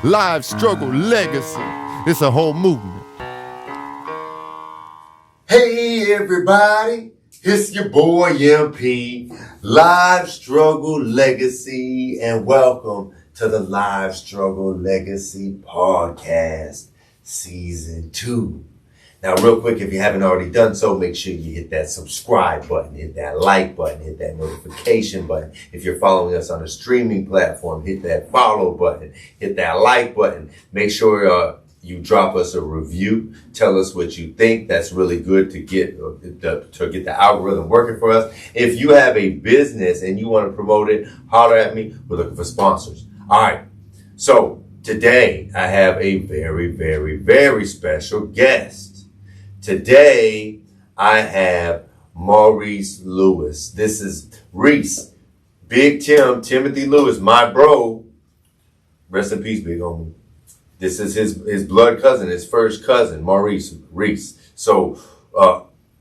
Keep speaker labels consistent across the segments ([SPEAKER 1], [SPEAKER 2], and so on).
[SPEAKER 1] Live struggle legacy. It's a whole movement.
[SPEAKER 2] Hey everybody, it's your boy MP, Live Struggle Legacy, and welcome to the Live Struggle Legacy Podcast, Season 2. Now, real quick, if you haven't already done so, make sure you hit that subscribe button, hit that like button, hit that notification button. If you're following us on a streaming platform, hit that follow button, hit that like button. Make sure you drop us a review. Tell us what you think. That's really good to get the algorithm working for us. If you have a business and you want to promote it, holler at me. We're looking for sponsors. All right. So today I have a very, very, very special guest. Today, I have Maurice Lewis. This is Reese, Big Tim, Timothy Lewis, my bro. Rest in peace, big homie. This is his blood cousin, his first cousin, Maurice, Reese. So,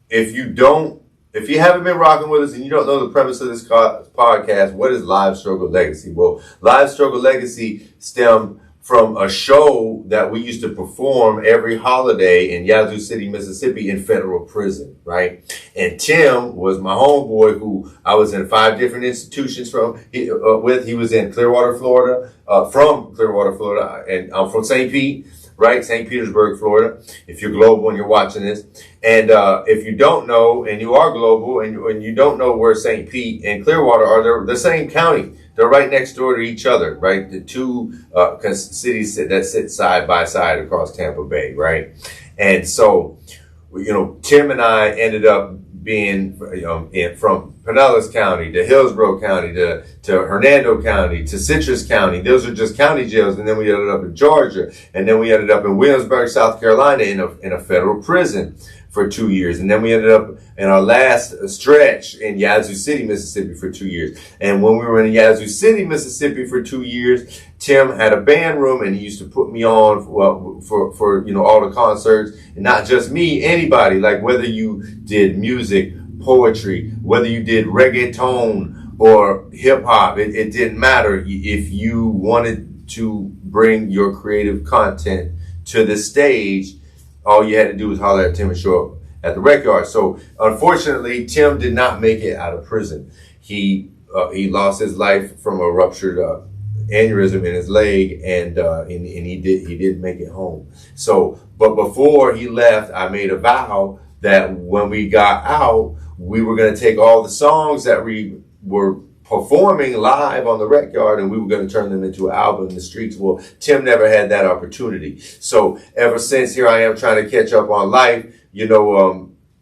[SPEAKER 2] if you haven't been rocking with us and you don't know the premise of this podcast, what is Live Struggle Legacy? Well, Live Struggle Legacy stemmed from a show that we used to perform every holiday in Yazoo City, Mississippi in federal prison, right? And Tim was my homeboy who I was in 5 different institutions with. He was in Clearwater, Florida, from Clearwater, Florida, and I'm from St. Pete, right? St. Petersburg, Florida, if you're global and you're watching this. And if you don't know, and you are global, and you don't know where St. Pete and Clearwater are, they're the same county. They're right next door to each other, right? The two cities that sit side by side across Tampa Bay, right? And so, Tim and I ended up being from Pinellas County to Hillsborough County to Hernando County to Citrus County. Those are just county jails. And then we ended up in Georgia. And then we ended up in Williamsburg, South Carolina in a federal prison for 2 years. And then we ended up in our last stretch in Yazoo City, Mississippi for 2 years. And when we were in Yazoo City, Mississippi for 2 years, Tim had a band room and he used to put me on for all the concerts, and not just me, anybody, like whether you did music, poetry, whether you did reggaeton or hip hop, it didn't matter. If you wanted to bring your creative content to the stage, all you had to do was holler at Tim and show up at the rec yard. So unfortunately, Tim did not make it out of prison. He lost his life from a ruptured aneurysm in his leg, and he didn't make it home. So, but before he left, I made a vow that when we got out, we were going to take all the songs that we were performing live on the rec yard, and we were going to turn them into an album in the streets. Well, Tim never had that opportunity. So ever since, here I am trying to catch up on life,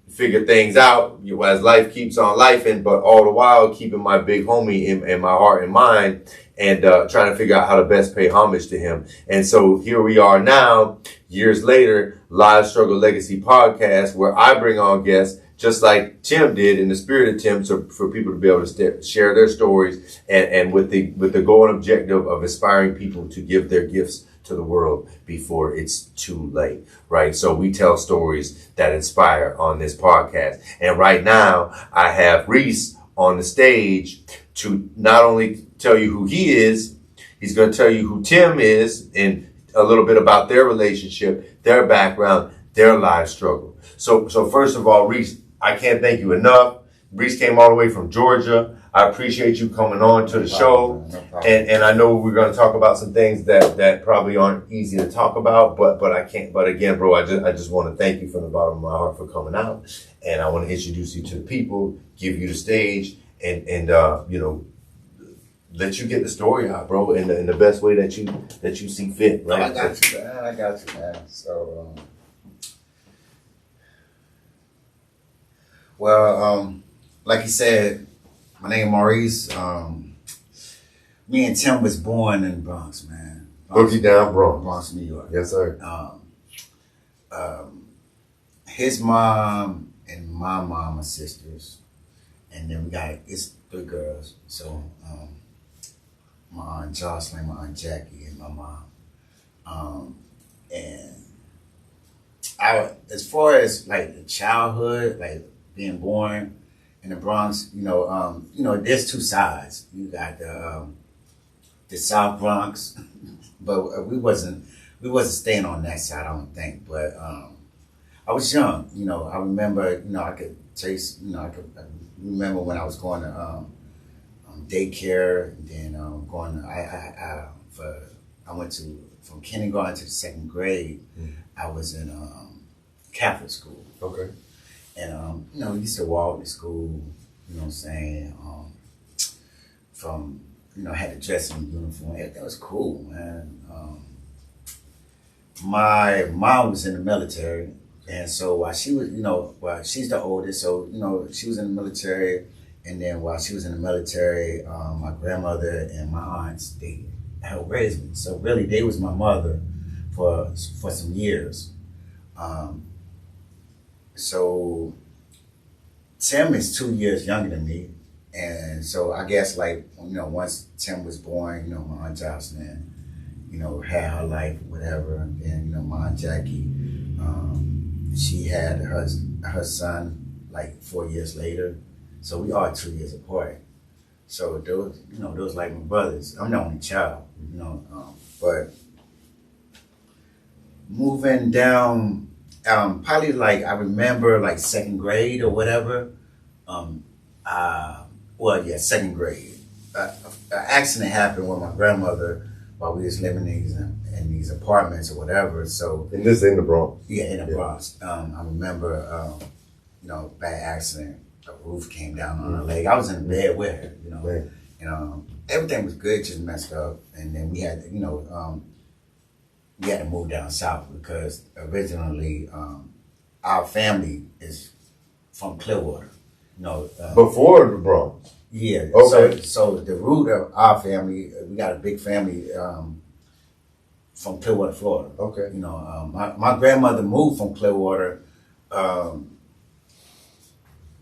[SPEAKER 2] figure things out as life keeps on lifing, but all the while keeping my big homie in my heart and mind, and trying to figure out how to best pay homage to him. And so here we are now, years later, Live Struggle Legacy Podcast, where I bring on guests just like Tim did, in the spirit of Tim, for people to be able to share their stories, and with the goal and objective of inspiring people to give their gifts to the world before it's too late, right? So we tell stories that inspire on this podcast. And right now, I have Reese on the stage to not only tell you who he is, he's going to tell you who Tim is, and a little bit about their relationship, their background, their life struggle. So first of all, Reese, I can't thank you enough. Reese came all the way from Georgia. I appreciate you coming on to the show. And I know we're going to talk about some things that probably aren't easy to talk about, but I can't. But again, bro, I just want to thank you from the bottom of my heart for coming out. And I want to introduce you to the people, give you the stage, and let you get the story out, bro, in the best way that you see fit, right?
[SPEAKER 3] I got you, man. So, like you said, my name is Maurice. Me and Tim was born in the Bronx, man.
[SPEAKER 2] Boogie down Bronx.
[SPEAKER 3] Bronx, New York.
[SPEAKER 2] Yes, sir.
[SPEAKER 3] His mom and my mom are sisters. And then it's 3 girls. So, my Aunt Jocelyn, my Aunt Jackie, and my mom. And as far as like the childhood, like being born in the Bronx, there's 2 sides. You got the South Bronx, but we wasn't staying on that side, I don't think. But I was young, you know. I remember, you know, I could taste, you know, I remember when I was going to daycare, and then going. I went to from kindergarten to the second grade. I was in Catholic school.
[SPEAKER 2] Okay.
[SPEAKER 3] And you know, we used to walk to school. You know what I'm saying? From you know, had to dress in uniform. That was cool, man. My mom was in the military, and so while she was, you know, while she's the oldest, so you know, she was in the military. And then while she was in the military, my grandmother and my aunts, they helped raise me. So really, they was my mother for some years. So Tim is 2 years younger than me. And so I guess, like, you know, once Tim was born, you know, my Aunt Jocelyn, you know, had her life, whatever. And then, you know, my Aunt Jackie, she had her son like 4 years later. So we are 2 years apart. So those, you know, those like my brothers. I'm the only child, you know, but moving down, probably like I remember like second grade or whatever. Second grade. An accident happened with my grandmother while we was living in these apartments or whatever. So
[SPEAKER 2] And this in the Bronx.
[SPEAKER 3] yeah, in the Bronx. I remember, you know, bad accident. The roof came down on her leg. I was in the bed with her, you know.
[SPEAKER 2] Man.
[SPEAKER 3] And everything was good, just messed up. And then we had, you know, we had to move down south because originally our family is from Clearwater. You know,
[SPEAKER 2] Before the Bronx.
[SPEAKER 3] yeah.
[SPEAKER 2] Okay.
[SPEAKER 3] So the root of our family, we got a big family from Clearwater, Florida.
[SPEAKER 2] Okay.
[SPEAKER 3] You know, my grandmother moved from Clearwater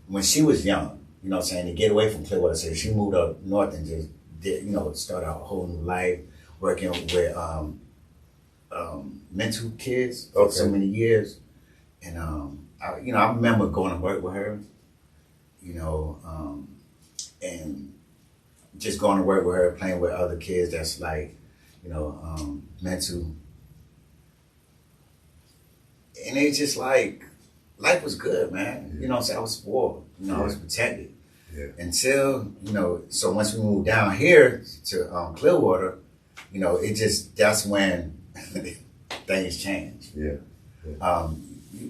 [SPEAKER 3] when she was young. You know what I'm saying? To get away from Clearwater, so she moved up north and just did, you know, start out a whole new life working with mental kids for so many years. And I remember going to work with her, you know, and just going to work with her, playing with other kids that's like, you know, mental. And it's just like, life was good, man. You know what I'm saying? I was spoiled. You know, I was protected.
[SPEAKER 2] Yeah.
[SPEAKER 3] Until, you know, so once we moved down here to Clearwater, you know, that's when things changed.
[SPEAKER 2] Yeah.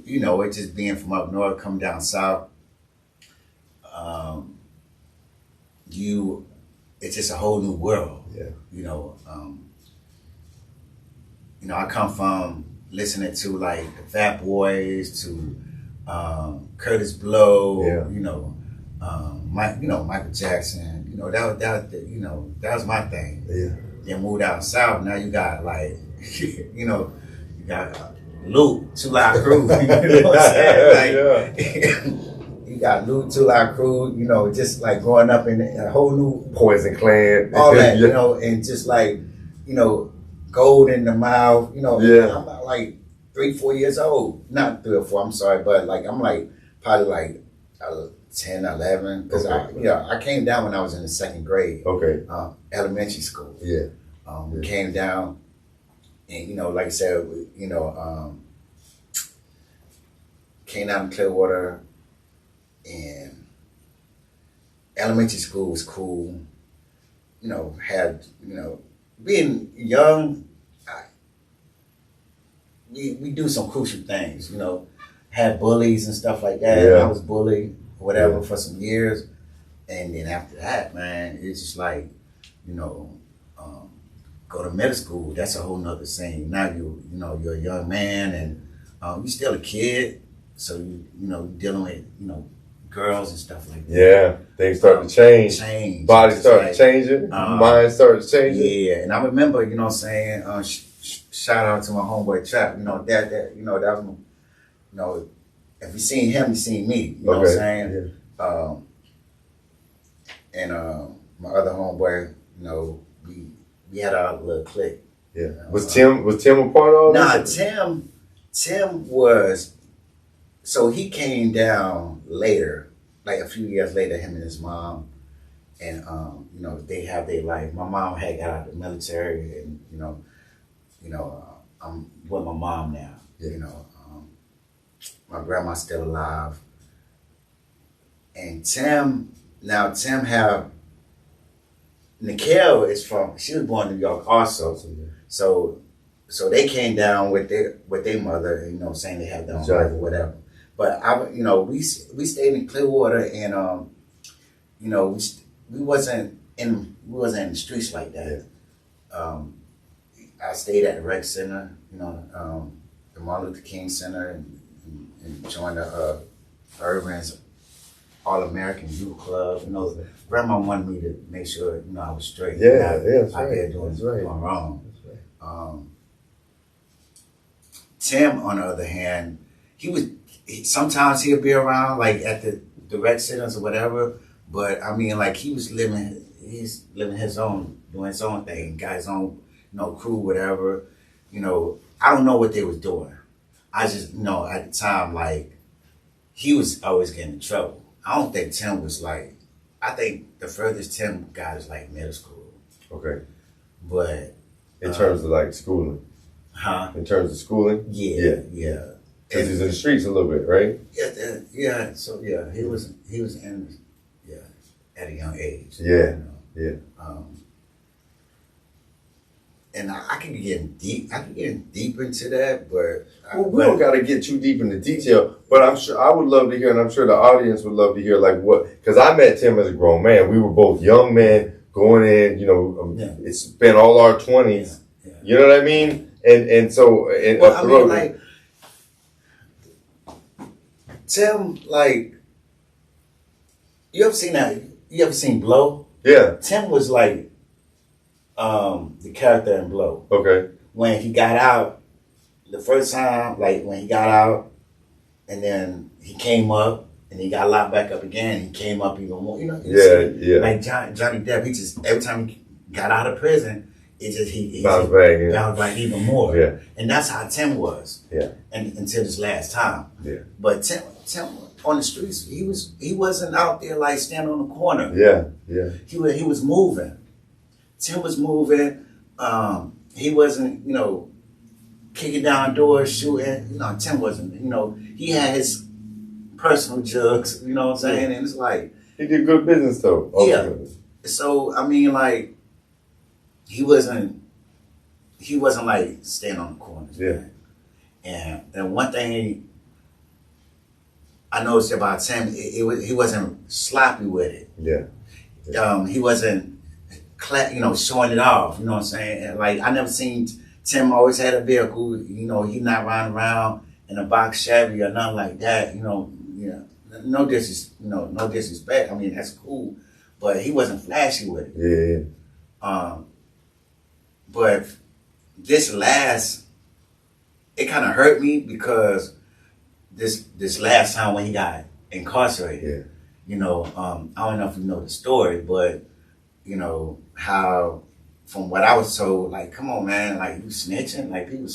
[SPEAKER 3] You know, it just being from up north, coming down south, it's just a whole new world.
[SPEAKER 2] Yeah.
[SPEAKER 3] You know, I come from listening to like the Fat Boys to Curtis Blow,
[SPEAKER 2] Yeah.
[SPEAKER 3] you know, Michael Jackson. You know, that was my thing.
[SPEAKER 2] Yeah.
[SPEAKER 3] Then moved out south. Now you got like, you know, you got Luke, Two Live Crew. You know what I'm saying? Like,
[SPEAKER 2] Yeah.
[SPEAKER 3] you got Luke, Two Live Crew. You know, just like growing up in a whole new
[SPEAKER 2] Poison Clan.
[SPEAKER 3] all that.
[SPEAKER 2] Yeah.
[SPEAKER 3] You know, and just like, you know, gold in the mouth. You know,
[SPEAKER 2] Yeah.
[SPEAKER 3] I'm about like 3-4 years old. Not 3 or 4. I'm sorry, but like I'm like probably like 10, 11. Because I came down when I was in the second grade.
[SPEAKER 2] Okay.
[SPEAKER 3] Elementary school.
[SPEAKER 2] Yeah.
[SPEAKER 3] We came down, and you know, like I said, you know, came down to Clearwater, and elementary school was cool. You know, being young, we do some crucial things. You know, had bullies and stuff like that.
[SPEAKER 2] Yeah.
[SPEAKER 3] I was bullied, whatever, for some years, and then after that, man, it's just like, you know. Go to middle school, that's a whole nother scene. Now you're a young man, and you're still a kid, so you know dealing with, you know, girls and stuff like that.
[SPEAKER 2] Yeah. Things started to change. Body started changing. Mind started changing.
[SPEAKER 3] Yeah, and I remember, you know what I'm saying, shout out to my homeboy Trap. You know, that you know, that was, you know, if you seen him, you seen me. You know what I'm saying?
[SPEAKER 2] Yeah.
[SPEAKER 3] And my other homeboy, you know, we had our little clique.
[SPEAKER 2] Yeah. Was Tim a part of all this?
[SPEAKER 3] Nah, Tim was, so he came down later, like a few years later, him and his mom, and you know, they have their life. My mom had got out of the military, and you know, you know, I'm with my mom now.
[SPEAKER 2] Yeah.
[SPEAKER 3] You know, my grandma's still alive, and Tim have Nikhil is from. She was born in New York also, so they came down with their mother. You know, saying they have their own life or whatever. But we stayed in Clearwater, and we wasn't in the streets like that.
[SPEAKER 2] Yeah.
[SPEAKER 3] I stayed at the rec center, the Martin Luther King Center, and joined the Irvin's All-American Youth Club. Grandma wanted me to make sure, I was straight.
[SPEAKER 2] Yeah, that's
[SPEAKER 3] out
[SPEAKER 2] right.
[SPEAKER 3] there doing
[SPEAKER 2] That's right.
[SPEAKER 3] wrong.
[SPEAKER 2] That's right.
[SPEAKER 3] Tim, on the other hand, sometimes he'll be around, like at the rec centers or whatever. But I mean, like he's living his own, doing his own thing, got his own, crew, whatever. I don't know what they was doing. I just know at the time, like, he was always getting in trouble. I don't think Tim was like, I think the furthest Tim got is like middle school.
[SPEAKER 2] Okay.
[SPEAKER 3] But
[SPEAKER 2] In terms of like schooling.
[SPEAKER 3] Huh?
[SPEAKER 2] In terms of schooling?
[SPEAKER 3] Yeah.
[SPEAKER 2] Because he's in the streets a little bit, right?
[SPEAKER 3] Yeah. So yeah, he was in, at a young age.
[SPEAKER 2] Yeah. Yeah.
[SPEAKER 3] And I could get deep into that, but
[SPEAKER 2] We don't got to get too deep into detail, but I'm sure I would love to hear, and I'm sure the audience would love to hear, like because I met Tim as a grown man. We were both young men going in, It's been all our 20s.
[SPEAKER 3] Yeah.
[SPEAKER 2] You know what I mean? And so,
[SPEAKER 3] like, Tim, like, you ever seen Blow?
[SPEAKER 2] Yeah.
[SPEAKER 3] Tim was like, the character in Blow.
[SPEAKER 2] Okay.
[SPEAKER 3] When he got out, the first time, like when he got out, and then he came up, and he got locked back up again. He came up even more.
[SPEAKER 2] Yeah.
[SPEAKER 3] Like Johnny Depp, he just every time he got out of prison, he
[SPEAKER 2] bounced
[SPEAKER 3] back even more.
[SPEAKER 2] Yeah.
[SPEAKER 3] And that's how Tim was.
[SPEAKER 2] Yeah.
[SPEAKER 3] And until this last time.
[SPEAKER 2] Yeah.
[SPEAKER 3] But Tim on the streets, he wasn't out there like standing on the corner.
[SPEAKER 2] Yeah.
[SPEAKER 3] He was moving. Tim was moving. He wasn't, kicking down doors, shooting. Tim wasn't. He had his personal jugs. You know what I'm saying? And it's like
[SPEAKER 2] he did good business though. Ultimately.
[SPEAKER 3] Yeah. So I mean, like he wasn't like staying on the corners.
[SPEAKER 2] Yeah.
[SPEAKER 3] Man. And one thing I noticed about Tim, he wasn't sloppy with it.
[SPEAKER 2] Yeah.
[SPEAKER 3] He wasn't, showing it off. You know what I'm saying? And like I never seen Tim always had a vehicle. He not riding around in a box Chevy or nothing like that. No disrespect. I mean that's cool, but he wasn't flashy with it.
[SPEAKER 2] Yeah.
[SPEAKER 3] But it kind of hurt me because this last time when he got incarcerated.
[SPEAKER 2] Yeah.
[SPEAKER 3] I don't know if you know the story, but how from what I was told, like, come on, man, like you snitching, like people,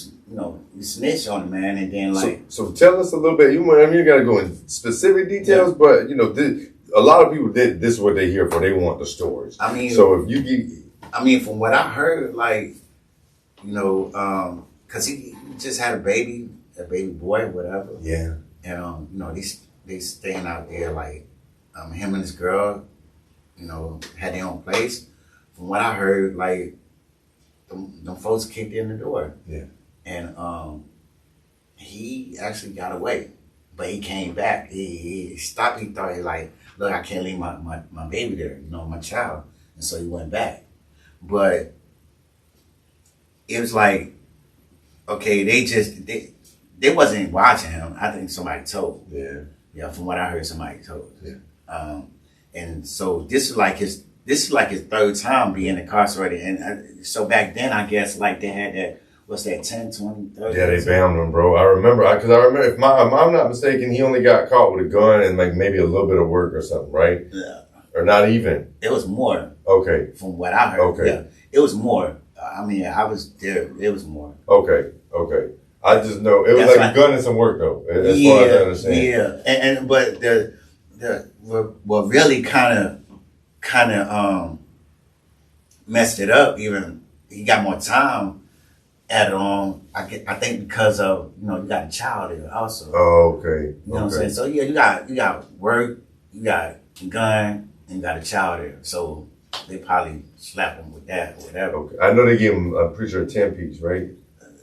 [SPEAKER 3] you snitch on the man, and then like.
[SPEAKER 2] So tell us a little bit. You got to go in specific details, but a lot of people did. This is what they here for. They want the stories.
[SPEAKER 3] I mean,
[SPEAKER 2] so if you get,
[SPEAKER 3] from what I heard, like, because he just had a baby boy, whatever.
[SPEAKER 2] Yeah.
[SPEAKER 3] And they staying out there like, him and his girl, had their own place. From what I heard, like, them folks kicked in the door.
[SPEAKER 2] Yeah.
[SPEAKER 3] And he actually got away, but he came back. He stopped. He thought, like, look, I can't leave my baby there, my child. And so he went back. But it was like, okay, they wasn't watching him. I think somebody told.
[SPEAKER 2] Yeah.
[SPEAKER 3] Yeah, from what I heard, somebody told.
[SPEAKER 2] Yeah.
[SPEAKER 3] And so this is like his third time being incarcerated. And so back then, I guess, like they had that, what's that, 10, 20, 30?
[SPEAKER 2] Yeah, they bound him, bro. I remember, if I'm not mistaken, he only got caught with a gun and like maybe a little bit of work or something, right?
[SPEAKER 3] Yeah.
[SPEAKER 2] Or not even.
[SPEAKER 3] It was more.
[SPEAKER 2] Okay.
[SPEAKER 3] From what I heard.
[SPEAKER 2] Okay.
[SPEAKER 3] Yeah, it was more. I mean, I was there. It was more.
[SPEAKER 2] Okay. I just know it was
[SPEAKER 3] That's
[SPEAKER 2] like a gun and some work though, as far as I understand.
[SPEAKER 3] Yeah, but what really kind of messed it up. Even he got more time, added on. I think because of, you got a child there also.
[SPEAKER 2] Oh, okay.
[SPEAKER 3] You know what I'm saying? So yeah, you got work, you got a gun, and you got a child there. So they probably slap him with that or whatever.
[SPEAKER 2] Okay. I know they give him, I'm pretty sure, 10 piece, right?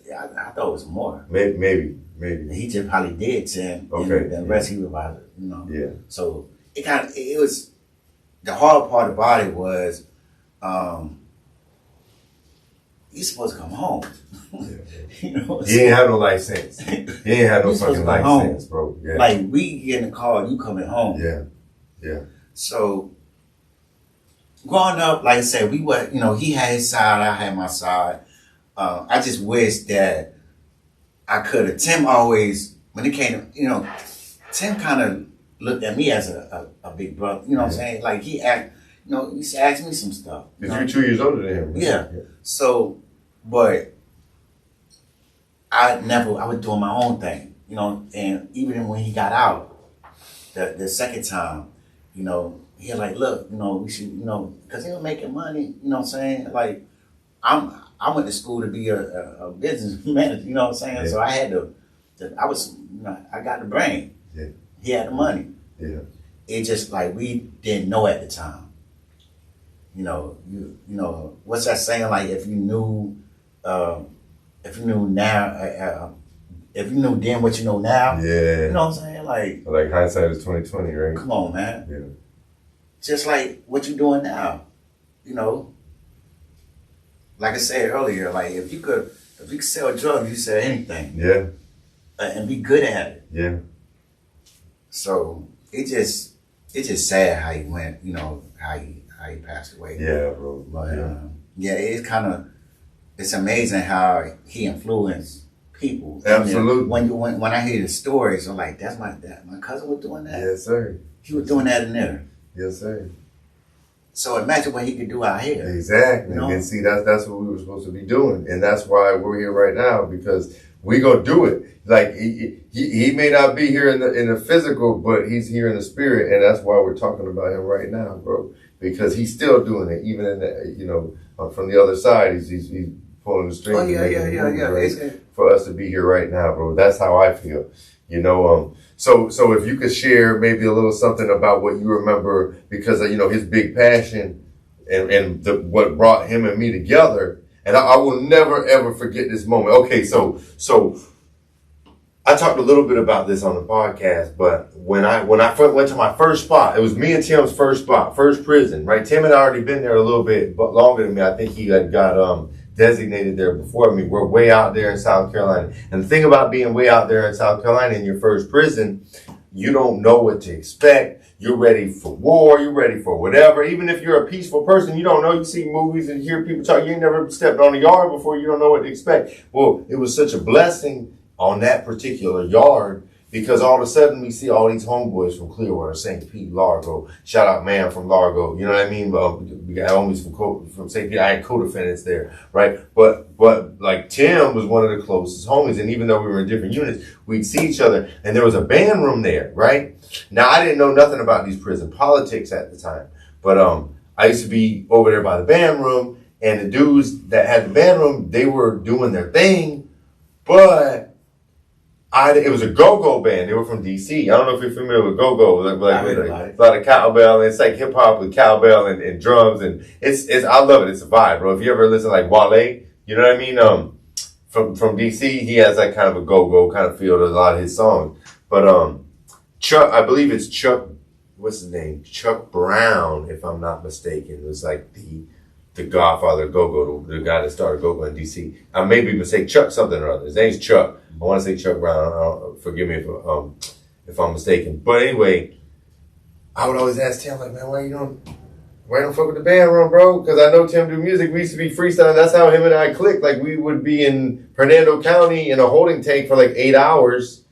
[SPEAKER 3] Yeah, I thought it was more.
[SPEAKER 2] Maybe.
[SPEAKER 3] He just probably did 10.
[SPEAKER 2] Okay.
[SPEAKER 3] And the rest he was about to,
[SPEAKER 2] Yeah.
[SPEAKER 3] So it was, the hard part about it was, you supposed to come home.
[SPEAKER 2] He ain't have no license. He ain't have no fucking license, bro. Yeah.
[SPEAKER 3] Like, we get in the car, you coming home.
[SPEAKER 2] Yeah.
[SPEAKER 3] So, growing up, like I said, we were, he had his side, I had my side. I just wish that I could have. Tim always, when it came to, Tim kind of looked at me as a big brother. You know what I'm saying? Like, he used to ask me some stuff.
[SPEAKER 2] Because you're 2 years older than him. Right?
[SPEAKER 3] Yeah. So, but I was doing my own thing, and even when he got out, the second time, he was like, look, we should, because he was making money, you know what I'm saying? Like, I went to school to be a business manager, you know what I'm saying? Yeah. So I had I got the brain.
[SPEAKER 2] Yeah.
[SPEAKER 3] He had the money.
[SPEAKER 2] Yeah.
[SPEAKER 3] It just like, we didn't know at the time. What's that saying? Like, if you knew now, if you knew then what you know now.
[SPEAKER 2] Yeah.
[SPEAKER 3] You know what I'm saying?
[SPEAKER 2] Like hindsight is 20/20, right?
[SPEAKER 3] Come on, man.
[SPEAKER 2] Yeah.
[SPEAKER 3] Just like what you doing now, Like I said earlier, like if you could sell drugs, you sell anything.
[SPEAKER 2] Yeah.
[SPEAKER 3] And be good at it.
[SPEAKER 2] Yeah.
[SPEAKER 3] So it's just sad how he went, how he passed away.
[SPEAKER 2] Yeah, bro.
[SPEAKER 3] But it's amazing how he influenced people.
[SPEAKER 2] Absolutely.
[SPEAKER 3] When I hear the stories, I'm like, that's my cousin was doing that.
[SPEAKER 2] Yes, sir.
[SPEAKER 3] He was doing that in there.
[SPEAKER 2] Yes, sir.
[SPEAKER 3] So imagine what he could do out here.
[SPEAKER 2] Exactly. And see, that's what we were supposed to be doing. And that's why we're here right now, because we gonna do it. Like he may not be here in the physical, but he's here in the spirit, and that's why we're talking about him right now, bro. Because he's still doing it, even in the from the other side, he's pulling the strings.
[SPEAKER 3] Oh yeah.
[SPEAKER 2] Right? For us to be here right now, bro. That's how I feel. So if you could share maybe a little something about what you remember, because his big passion and what brought him and me together. And I will never, ever forget this moment. Okay, so I talked a little bit about this on the podcast, but when I went to my first spot, it was me and Tim's first spot, first prison, right? Tim had already been there a little bit longer than me. I think he had got designated there before me. We're way out there in South Carolina. And the thing about being way out there in South Carolina in your first prison, you don't know what to expect. You're ready for war. You're ready for whatever. Even if you're a peaceful person, you don't know. You see movies and hear people talk. You ain't never stepped on a yard before. You don't know what to expect. Well, it was such a blessing on that particular yard, because all of a sudden we see all these homeboys from Clearwater, St. Pete, Largo. Shout out, man, from Largo. You know what I mean? We got homies from St. Pete. I had co-defendants there, right? But like Tim was one of the closest homies, and even though we were in different units, we'd see each other. And there was a band room there, right? Now I didn't know nothing about these prison politics at the time, but I used to be over there by the band room, and the dudes that had the band room, they were doing their thing, but it was a go-go band. They were from D.C. I don't know if you're familiar with go-go. Like a lot of cowbell. It's like hip-hop with cowbell and drums. And it's I love it. It's a vibe, bro. If you ever listen to like Wale, you know what I mean? From D.C., he has that kind of a go-go kind of feel to a lot of his songs. But Chuck, I believe it's Chuck, what's his name? Chuck Brown, if I'm not mistaken. It was like the godfather of go-go, the guy that started go-go in D.C. I may be mistaken. Chuck something or other. His name's Chuck. I want to say Chuck Brown. Forgive me if I'm mistaken. But anyway, I would always ask Tim, like, man, why you don't fuck with the band room, bro? Because I know Tim do music. We used to be freestyling. That's how him and I clicked. Like, we would be in Hernando County in a holding tank for like 8 hours.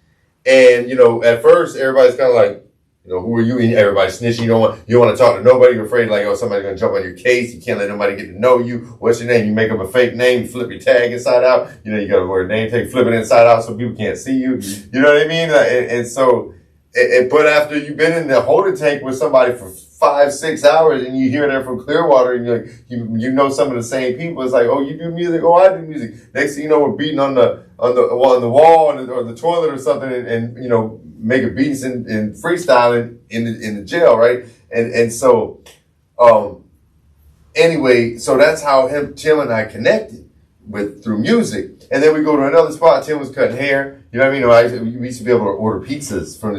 [SPEAKER 2] And, at first, everybody's kind of like, who are you? And everybody's snitching. You don't want to talk to nobody. You're afraid, like, somebody's going to jump on your case. You can't let nobody get to know you. What's your name? You make up a fake name, flip your tag inside out. You got to wear a name tag, flip it inside out so people can't see you. You know what I mean? And so, but after you've been in the holding tank with somebody for 5-6 hours, and you hear that from Clearwater, and you're like, you know some of the same people. It's like, oh, you do music, oh, I do music. Next thing you know, we're beating on the wall or the toilet or something, and you know, making beats and freestyling in the jail, right? And so anyway, so that's how Tim and I connected through music. And then we go to another spot. Tim was cutting hair. You know what I mean? We used to be able to order pizzas from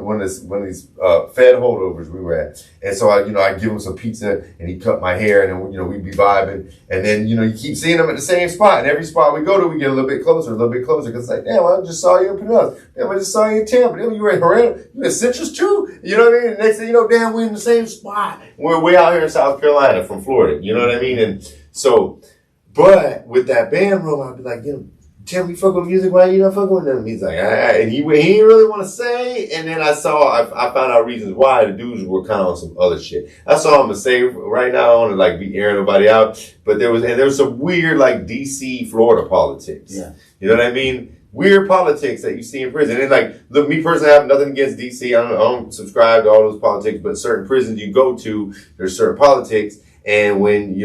[SPEAKER 2] one of these Fed holdovers we were at. And so I'd give him some pizza, and he'd cut my hair, and then we'd be vibing. And then you keep seeing him at the same spot, and every spot we go to, we get a little bit closer, because it's like, damn, I just saw you in Pinellas. Damn, I just saw you in Tampa. Damn, you were in Herrera. You in Citrus too. You know what I mean? And next thing you know, damn, we're in the same spot. We're way out here in South Carolina from Florida. You know what I mean? And so, but with that band room, I'd be like, Tim, you fuck with music, why you not fucking with them? He's like, and he didn't really want to say. And then I found out reasons why the dudes were kind of on some other shit. That's all I'm gonna say right now. I don't want to be airing nobody out, but there was some weird DC, Florida politics. Yeah, you know what I mean? Weird politics that you see in prison. And me personally, I have nothing against DC. I don't subscribe to all those politics, but certain prisons you go to, there's certain politics, and when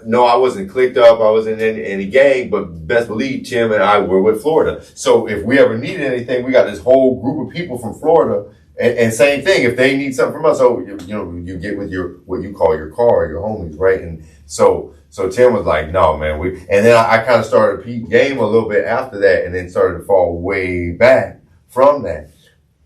[SPEAKER 2] no, I wasn't clicked up. I wasn't in any gang, but best believe Tim and I were with Florida. So if we ever needed anything, we got this whole group of people from Florida. And same thing, if they need something from us, you get with what you call your car, your homies, right? And so Tim was like, no, man. And then I kind of started to peak game a little bit after that, and then started to fall way back from that.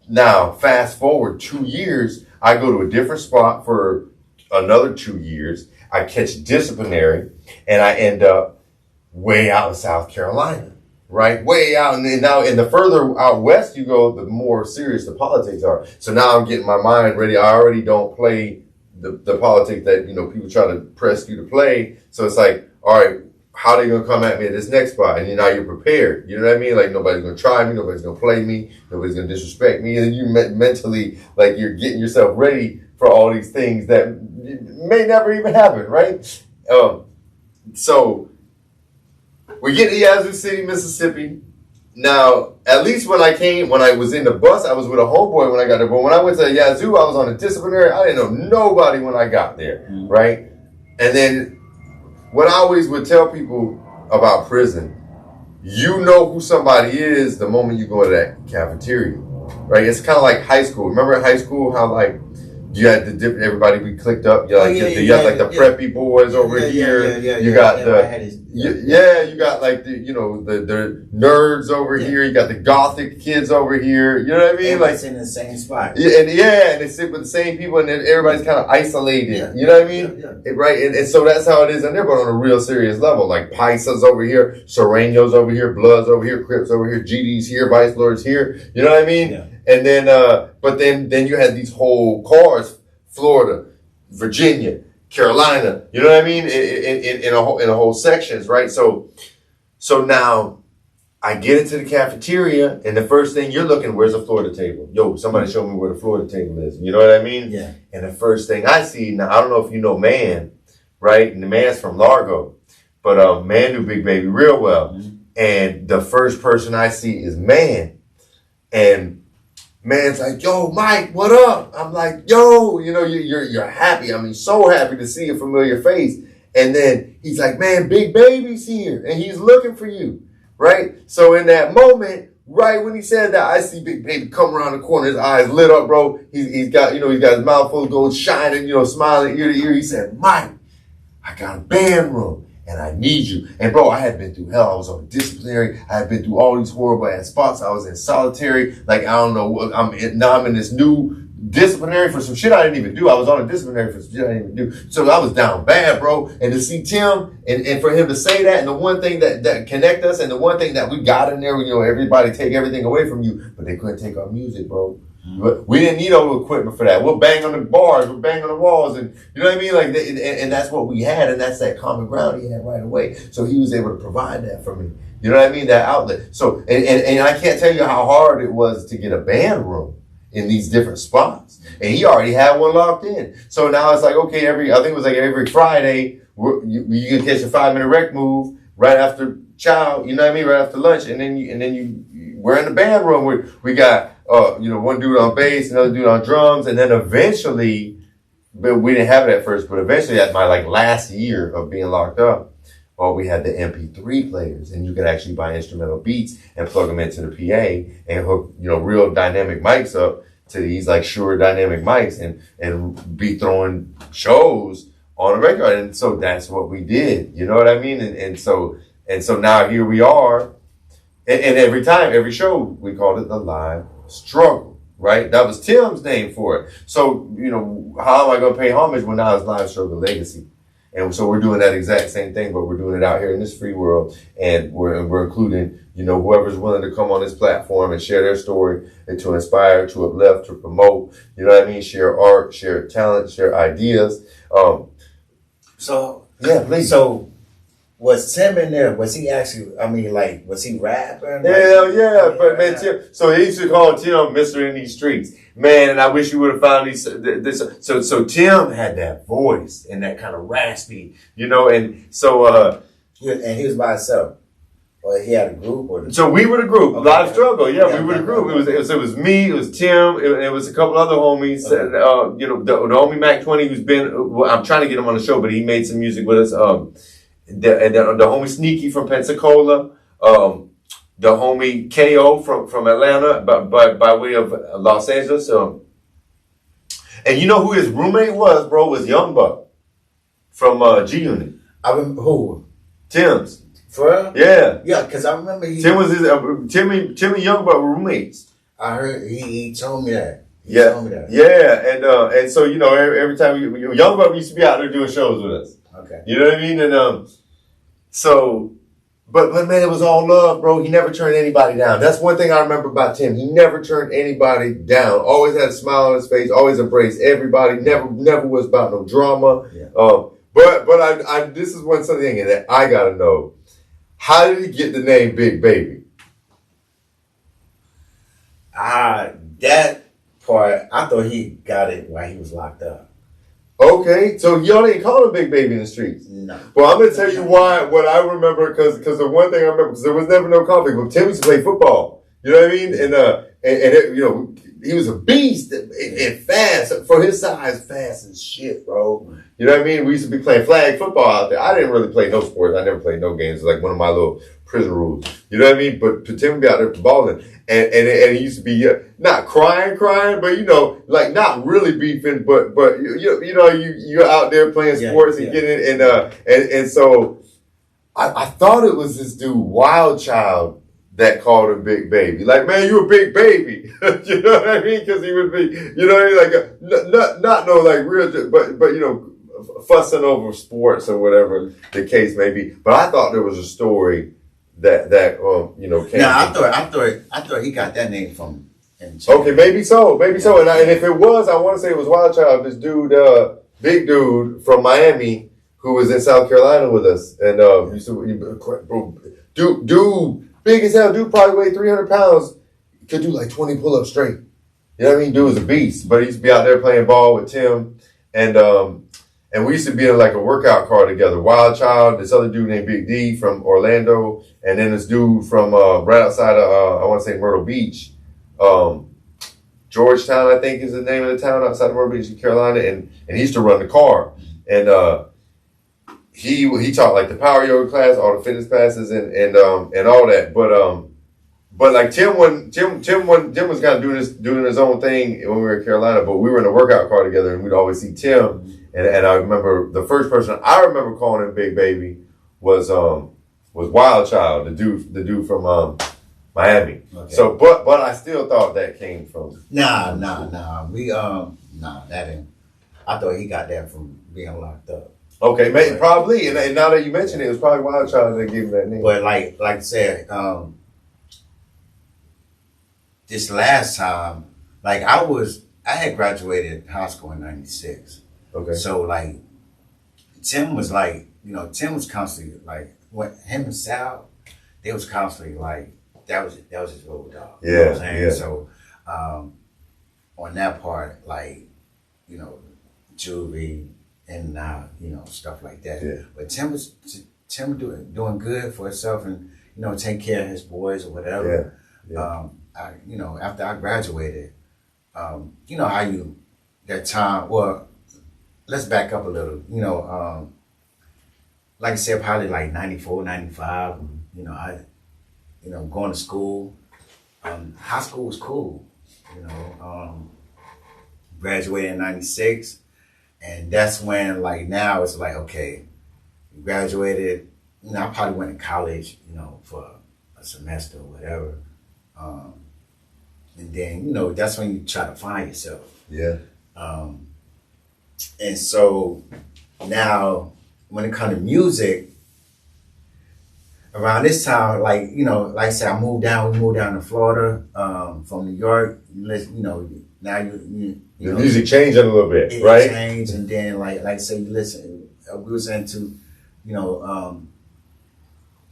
[SPEAKER 2] Now, fast forward 2 years, I go to a different spot for another 2 years. I catch disciplinary, and I end up way out in South Carolina, right? Way out. And the further out west you go, the more serious the politics are. So now I'm getting my mind ready. I already don't play the politics that, people try to press you to play. So it's like, all right, how are they going to come at me at this next spot? And now you're prepared. You know what I mean? Like, nobody's going to try me. Nobody's going to play me. Nobody's going to disrespect me. And you mentally, you're getting yourself ready for all these things that may never even happen, right? So we get to Yazoo City, Mississippi. Now, at least when I was in the bus, I was with a homeboy when I got there. But when I went to Yazoo, I was on a disciplinary. I didn't know nobody when I got there, right? And then what I always would tell people about prison, you know who somebody is the moment you go to that cafeteria, right? It's kind of like high school. Remember in high school how you had the different everybody we clicked up. You had the preppy boys over here. You got you got the nerds over here. You got the gothic kids over here. You know what I mean?
[SPEAKER 3] Everybody's in the same spot.
[SPEAKER 2] And they sit with the same people, and then everybody's kind of isolated. Yeah. You know what I mean? Right. And so that's how it is in there, but on a real serious level. Like Paisas over here, Serenos over here, Bloods over here, Crips over here, GDs here, Vice Lords here. You know what I mean? Yeah. And then, but then you had these whole cars, Florida, Virginia, Carolina, you know what I mean? In a whole sections, right? So now I get into the cafeteria, and the first thing you're looking, where's the Florida table? Yo, somebody show me where the Florida table is. You know what I mean? Yeah. And the first thing I see, now I don't know if you know Man, right? And the Man's from Largo, but Man knew Big Baby real well. Mm-hmm. And the first person I see is Man. And Man's like, yo, Mike, what up? I'm like, yo, you're happy. I mean, so happy to see a familiar face. And then he's like, man, Big Baby's here, and he's looking for you, right? So in that moment, right when he said that, I see Big Baby come around the corner, his eyes lit up, bro. He's got his mouth full of gold, shining, smiling ear to ear. He said, Mike, I got a band room, and I need you. And bro, I had been through hell. I was on disciplinary. I had been through all these horrible ass spots. I was in solitary. I don't know what I'm in this new disciplinary for some shit I didn't even do. I was on a disciplinary for some shit I didn't even do. So I was down bad, bro. And to see Tim and for him to say that, and the one thing that connect us, and the one thing that we got in there, everybody take everything away from you, but they couldn't take our music, bro. But we didn't need all the equipment for that. We'll bang on the bars, we'll bang on the walls, and you know what I mean? And that's what we had, and that's that common ground he had right away. So he was able to provide that for me. You know what I mean? That outlet. So, and I can't tell you how hard it was to get a band room in these different spots. And he already had one locked in. So now it's like, okay, I think it was every Friday, you can catch a 5-minute rec move right after chow, you know what I mean? Right after lunch. And then we're in the band room where we got, one dude on bass, another dude on drums. And then eventually but we didn't have it at first. But eventually, at my like last year of being locked up, we had the MP3 players, and you could actually buy instrumental beats and plug them into the PA and hook, real dynamic mics up to these like Shure dynamic mics and be throwing shows on a record. And so that's what we did. You know what I mean? And so now here we are. And every show, we called it the Live Struggle. Right? That was Tim's name for it. So, how am I going to pay homage when now it's Live Struggle Legacy? And so we're doing that exact same thing, but we're doing it out here in this free world. And we're including, whoever's willing to come on this platform and share their story and to inspire, to uplift, to promote, share art, share talent, share ideas.
[SPEAKER 3] So,
[SPEAKER 2] yeah, please.
[SPEAKER 3] So, was Tim in there? Was he actually, was he rapping?
[SPEAKER 2] Hell yeah. But man, Tim, so he used to call Tim Mr. in these streets. Man, and I wish you would have found these. So Tim had that voice and that kind of raspy, and so.
[SPEAKER 3] And he was by himself. Or he had a group?
[SPEAKER 2] So we were the group.
[SPEAKER 3] Okay.
[SPEAKER 2] Live Struggle. Yeah, we were the group. It was me, it was Tim, it was a couple other homies. Okay. The homie Mac 20 who's been, I'm trying to get him on the show, but he made some music with us. The homie Sneaky from Pensacola, the homie KO from Atlanta by way of Los Angeles. And you know who his roommate was, bro? Was Young Buck from G Unit.
[SPEAKER 3] I remember who?
[SPEAKER 2] Tim's.
[SPEAKER 3] For real?
[SPEAKER 2] Yeah.
[SPEAKER 3] Yeah, because I remember
[SPEAKER 2] Tim was his Tim and Young Buck were roommates.
[SPEAKER 3] I heard he told me that. He
[SPEAKER 2] yeah.
[SPEAKER 3] told me that.
[SPEAKER 2] Yeah, and so every time Young Buck used to be out there doing shows with us.
[SPEAKER 3] Okay.
[SPEAKER 2] You know what I mean? And so, but man, it was all love, bro. He never turned anybody down. That's one thing I remember about Tim. He never turned anybody down. Always had a smile on his face. Always embraced everybody. Never was about no drama.
[SPEAKER 3] Yeah.
[SPEAKER 2] But I this is one something that I gotta know. How did he get the name Big Baby?
[SPEAKER 3] That part, I thought he got it while he was locked up.
[SPEAKER 2] Okay, so y'all didn't call him Big Baby in the streets.
[SPEAKER 3] No.
[SPEAKER 2] Well, I'm gonna tell you what I remember, because the one thing I remember, because there was never no conflict. But Tim used to play football. You know what I mean? And he was a beast and fast for his size, fast as shit, bro. You know what I mean? We used to be playing flag football out there. I didn't really play no sports. I never played no games. It was like one of my little prison rules. You know what I mean? But Tim would be out there balling, and he used to be not crying, but like not really beefing, but you're out there playing sports and getting it, and so I thought it was this dude Wild Child that called him Big Baby. Like, man, you a big baby. You know what I mean? Because he would be, like not no like real, but fussing over sports or whatever the case may be. But I thought there was a story that came.
[SPEAKER 3] No, I thought he got that name from.
[SPEAKER 2] Okay, maybe so. And if it was, I want to say it was Wild Child. This dude, big dude from Miami, who was in South Carolina with us, and used to dude. Big as hell, dude probably weighed 300 pounds, could do like 20 pull-ups straight. You know what I mean? Dude was a beast, but he used to be out there playing ball with Tim, and we used to be in like a workout car together. Wild Child, this other dude named Big D from Orlando, and then this dude from right outside of, I want to say Myrtle Beach, Georgetown, I think is the name of the town outside of Myrtle Beach, Carolina, and he used to run the car, and he taught like the power yoga class, all the fitness classes, and all that. But like Tim was kind of doing his own thing when we were in Carolina. But we were in a workout car together, and we'd always see Tim. And I remember the first person I remember calling him Big Baby was Wild Child, the dude from Miami. Okay. So, but I still thought that came from.
[SPEAKER 3] Nah. That didn't. I thought he got that from being locked up.
[SPEAKER 2] Okay, maybe, probably, and now that you mention it was probably Wild Child that gave him that name.
[SPEAKER 3] But like I said, this last time, like I had graduated high school in '96.
[SPEAKER 2] Okay.
[SPEAKER 3] So like, Tim was like, Tim was constantly like, when him and Sal, they was constantly like, that was his road dog.
[SPEAKER 2] Yeah.
[SPEAKER 3] You know what I'm saying?
[SPEAKER 2] Yeah.
[SPEAKER 3] So, on that part, like, jewelry. And now, stuff like that. Yeah. But Tim doing good for himself, and take care of his boys or whatever. Yeah. After I graduated, how that time. Well, let's back up a little. Like I said, probably like 94, 95. Going to school. High school was cool. Graduated in 96. And that's when, like, now it's like, okay, you graduated. I probably went to college, for a semester or whatever. And then, that's when you try to find yourself.
[SPEAKER 2] Yeah.
[SPEAKER 3] And so now, when it comes to music, around this time, like I said, we moved down to Florida, from New York. Now
[SPEAKER 2] the music changed a little bit,
[SPEAKER 3] it
[SPEAKER 2] right?
[SPEAKER 3] Changed, and then like I say, you listen. We was into,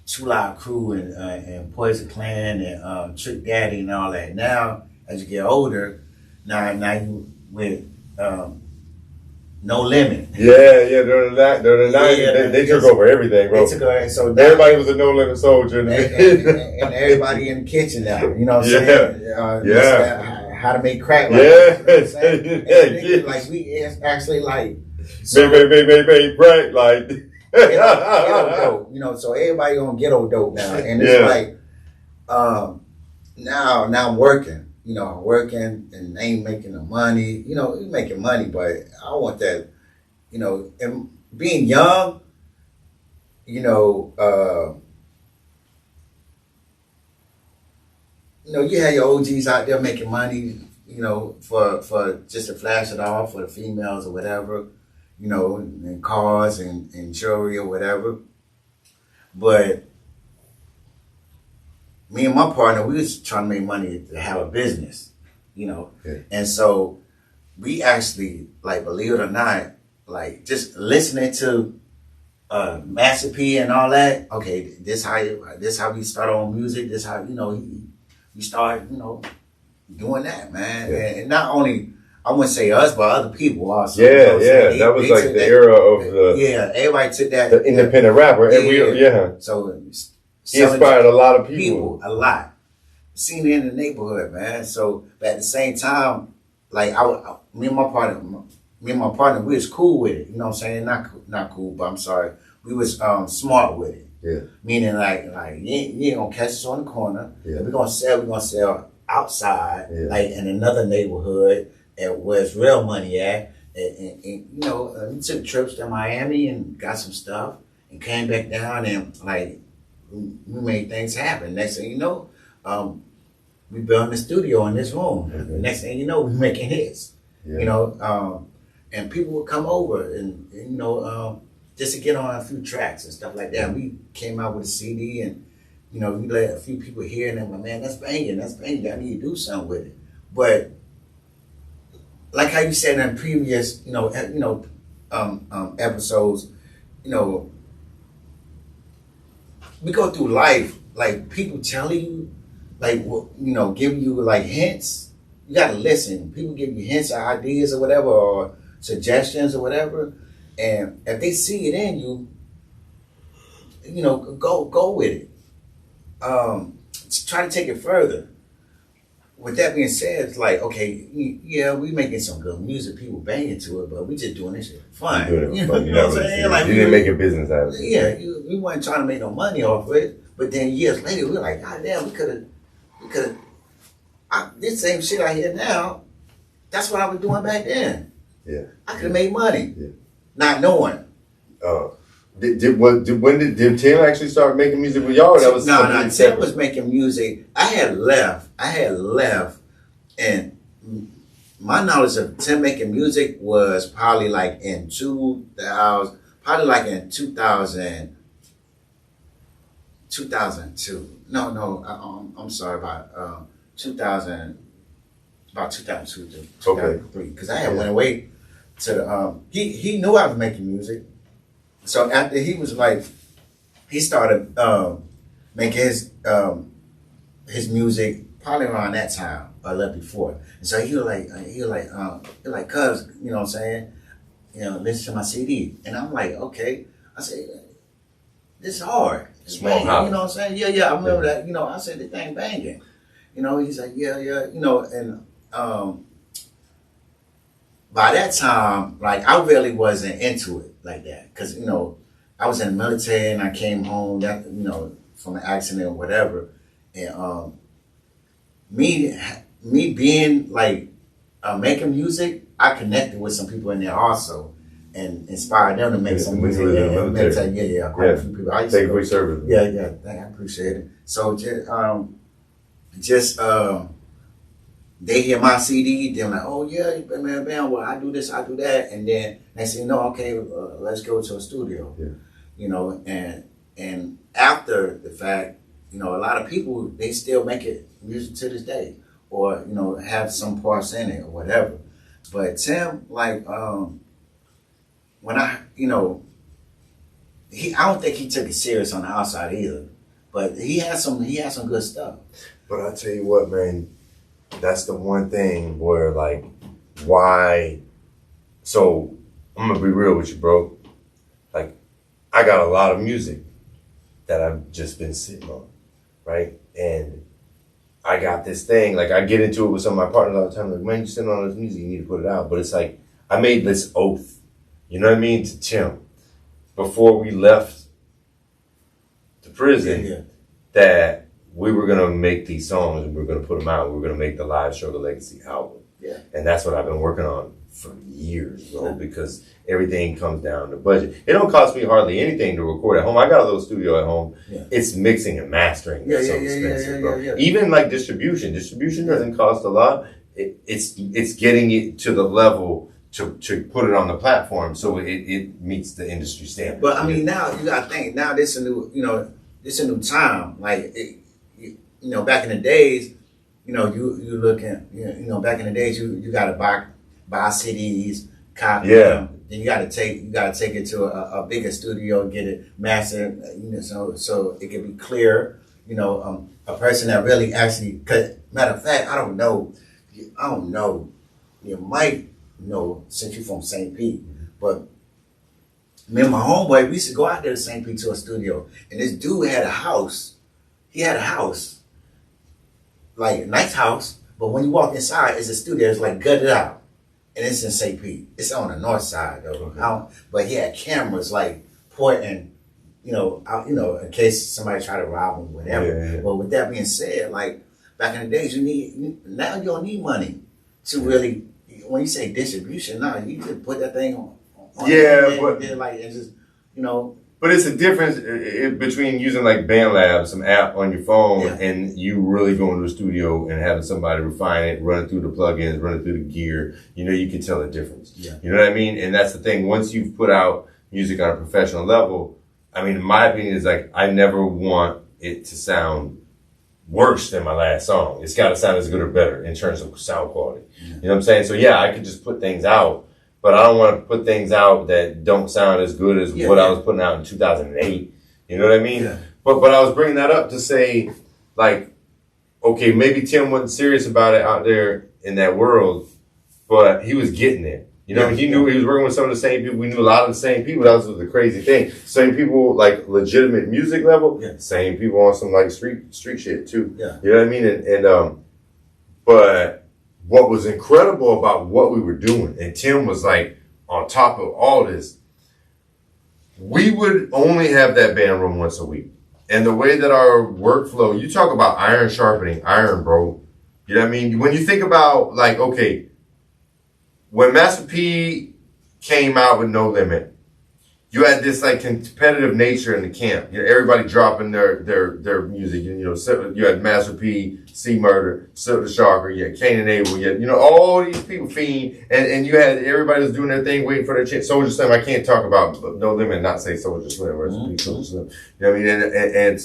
[SPEAKER 3] Two Live Crew and Poison Clan and Trick Daddy and all that. Now, as you get older, now you with No Limit.
[SPEAKER 2] Yeah. During the 90s, they took over everything, bro.
[SPEAKER 3] They took over, so
[SPEAKER 2] everybody was a No Limit soldier,
[SPEAKER 3] and everybody in the kitchen now. You know what I'm saying? How to make crack. Like, like we actually like
[SPEAKER 2] make crack like.
[SPEAKER 3] Ghetto dope, so everybody on ghetto dope now, and it's like, now I'm working, I'm working and ain't making the money, you're making money, but I want that, and being young, you had your OGs out there making money, for just to flash it off for the females or whatever. And cars and jewelry or whatever. But me and my partner, we was trying to make money to have a business, And so we actually, like, believe it or not, like, just listening to Master P and all that. Okay, this how we start on music. This how we start doing that, man.
[SPEAKER 2] Yeah.
[SPEAKER 3] And not only, I wouldn't say us, but other people also.
[SPEAKER 2] That was like the era of the
[SPEAKER 3] everybody took that
[SPEAKER 2] the independent rapper, and
[SPEAKER 3] So
[SPEAKER 2] he inspired a lot of people.
[SPEAKER 3] A lot. Seen it in the neighborhood, man. So, but at the same time, like me and my partner, we was cool with it. You know what I'm saying? Not cool, but I'm sorry. We was smart with it.
[SPEAKER 2] Yeah.
[SPEAKER 3] Meaning like you ain't gonna catch us on the corner.
[SPEAKER 2] Yeah.
[SPEAKER 3] We're gonna sell outside, like in another neighborhood. And where's real money at, and we took trips to Miami and got some stuff and came back down and like we made things happen. Next thing you know, we built the studio in this room.
[SPEAKER 2] Mm-hmm.
[SPEAKER 3] Next thing you know, we making hits.
[SPEAKER 2] Yeah.
[SPEAKER 3] And people would come over and just to get on a few tracks and stuff like that. We came out with a CD and we let a few people hear and they were like, man, that's banging. I need to do something with it, but. Like how you said in previous, episodes, we go through life, like people telling you, like, giving you like hints. You gotta listen. People give you hints or ideas or whatever, or suggestions or whatever. And if they see it in you, go with it. Try to take it further. With that being said, it's like, okay, we making some good music, people banging to it, but we just doing this shit for fun.
[SPEAKER 2] You know what I'm saying? Like, you didn't make a business out of it.
[SPEAKER 3] Yeah, we weren't trying to make no money off of it, but then years later, we were like, God damn, we could have, this same shit I hear now, that's what I was doing back then.
[SPEAKER 2] Yeah.
[SPEAKER 3] I could have made money,
[SPEAKER 2] yeah.
[SPEAKER 3] Not knowing.
[SPEAKER 2] Did Tim actually start making music with y'all? That was
[SPEAKER 3] no. Tim was making music. I had left, and my knowledge of Tim making music was probably like in 2000, probably like in 2002. No, I'm sorry, about 2000, about 2002 to 2003, because I had went away to the. He knew I was making music. So after he was like, he started making his music probably around that time or a little before. And so he was like, cuz, you know what I'm saying? Listen to my CD. And I'm like, okay. I said, this is hard. It's banging, you know what I'm saying? Yeah, I remember that. I said, the thing banging. He's like, yeah, and by that time, like I really wasn't into it like that, because you know I was in the military and I came home that from an accident or whatever, and me being like making music, I connected with some people in there also, and inspired them to make some music. Yeah, quite a few people. I used
[SPEAKER 2] Thank you for your service.
[SPEAKER 3] Yeah, I appreciate it. So just they hear my CD, they're like, oh yeah, man, well I do this, I do that, and then they say, no, okay, let's go to a studio.
[SPEAKER 2] Yeah.
[SPEAKER 3] You know, and after the fact, you know, a lot of people they still make it music to this day, or you know, have some parts in it or whatever. But Tim, like, when I don't think he took it serious on the outside either, but he had some good stuff.
[SPEAKER 2] But I tell you what, man, that's the one thing where like, why? So I'm gonna be real with you, bro. Like, I got a lot of music that I've just been sitting on, right? And I got this thing, like I get into it with some of my partners all the time, like, man, you sitting on this music, you need to put it out. But it's like, I made this oath, you know what I mean, to Tim, before we left the prison, that we were going to make these songs and we were going to put them out. We were going to make the Live Struggle Legacy album.
[SPEAKER 3] Yeah.
[SPEAKER 2] And that's what I've been working on for years, bro, because everything comes down to budget. It don't cost me hardly anything to record at home. I got a little studio at home. Yeah. It's mixing and mastering that's so expensive, bro. Even like distribution. Distribution doesn't cost a lot. It's getting it to the level to put it on the platform so it meets the industry standard.
[SPEAKER 3] But I mean, now you gotta think. Now this a new time. Like back in the days, you looking, back in the days you gotta buy CDs, copy them. Then you gotta take it to a bigger studio and get it mastered, so it can be clear. A person that really actually. Cause matter of fact, I don't know. You might know since you're from St. Pete, but me and my homeboy, we used to go out there to St. Pete to a studio, and this dude had a house. He had a house, like a nice house, but when you walk inside, it's a studio. It's like gutted out, and it's in St. Pete. It's on the north side though. Okay. But he had cameras like pointing, in case somebody try to rob him, whatever. Yeah. But with that being said, like back in the days, now you don't need money to really. When you say distribution, no, you just put that thing on
[SPEAKER 2] but
[SPEAKER 3] then like it's just
[SPEAKER 2] But it's a difference between using like BandLab, some app on your phone, and you really going to a studio and having somebody refine it, run it through the plugins, run it through the gear. You can tell the difference. Yeah. You know what I mean? And that's the thing. Once you've put out music on a professional level, I mean, in my opinion, is like I never want it to sound worse than my last song. It's got to sound as good or better in terms of sound quality. Yeah. You know what I'm saying? So yeah, I could just put things out, but I don't want to put things out that don't sound as good as what I was putting out in 2008. You know what I mean? Yeah. But I was bringing that up to say, like, okay, maybe Tim wasn't serious about it out there in that world, but he was getting there. He knew he was working with some of the same people. We knew a lot of the same people. That was the crazy thing. Same people, like legitimate music level. Yeah. Same people on some like street shit too. Yeah. You know what I mean? And but what was incredible about what we were doing, and Tim was like on top of all this, we would only have that band room once a week. And the way that our workflow, you talk about iron sharpening iron, bro. You know what I mean? When you think about like, okay, when Master P came out with No Limit, you had this like competitive nature in the camp. Everybody dropping their music. You had Master P, C Murder, Silver Shocker, you had Cain and Abel, you had, all these people, Fiend, and you had everybody was doing their thing, waiting for their chance. Soulja Slim, I can't talk about No Limit and not say Soulja Slim. Rest in peace, Soulja Slim. You know what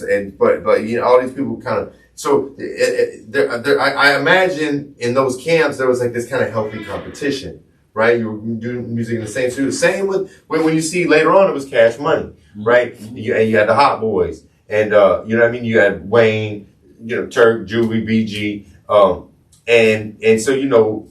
[SPEAKER 2] I mean? But all these people kind of. So I imagine in those camps there was like this kind of healthy competition, right? You were doing music in the same studio. Same with when you see later on it was Cash Money, right? And you had the Hot Boys, and you know what I mean. You had Wayne, Turk, Juvie, BG, and so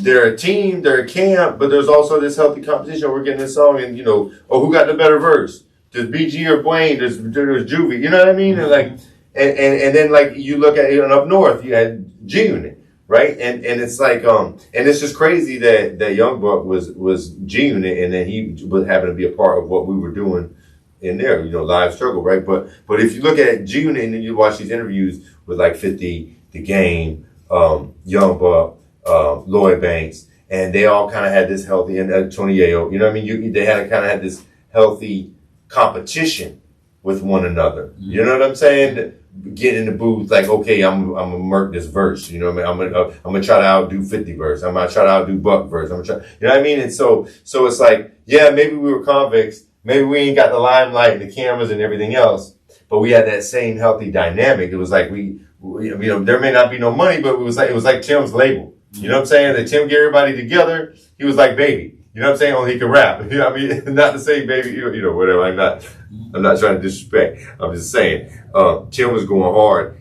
[SPEAKER 2] they're a team, they're a camp, but there's also this healthy competition. We're getting this song, and who got the better verse? Does BG or Wayne? Does Juvie? You know what I mean? And like. And then like you look at it up north, you had G-Unit, right? And it's like and it's just crazy that Young Buck was G Unit, and that he was happened to be a part of what we were doing in there, live struggle, right? But if you look at G Unit and then you watch these interviews with like 50, The Game, Young Buck, Lloyd Banks, and they all kind of had this healthy, and Tony Yayo, you know what I mean? They had kind of had this healthy competition with one another. You know what I'm saying? Get in the booth like, okay, I'm gonna murk this verse. You know what I mean? I'm gonna try to outdo 50 verse. I'm gonna try to outdo Buck verse. I'm gonna try, you know what I mean? And so it's like, yeah, maybe we were convicts. Maybe we ain't got the limelight and the cameras and everything else, but we had that same healthy dynamic. It was like we there may not be no money, but it was like Tim's label. You know what I'm saying? That Tim get everybody together. He was like Baby. You know what I'm saying? Only he could rap. You know what I mean? Not to say Baby, whatever. I'm not trying to disrespect. I'm just saying, Tim was going hard.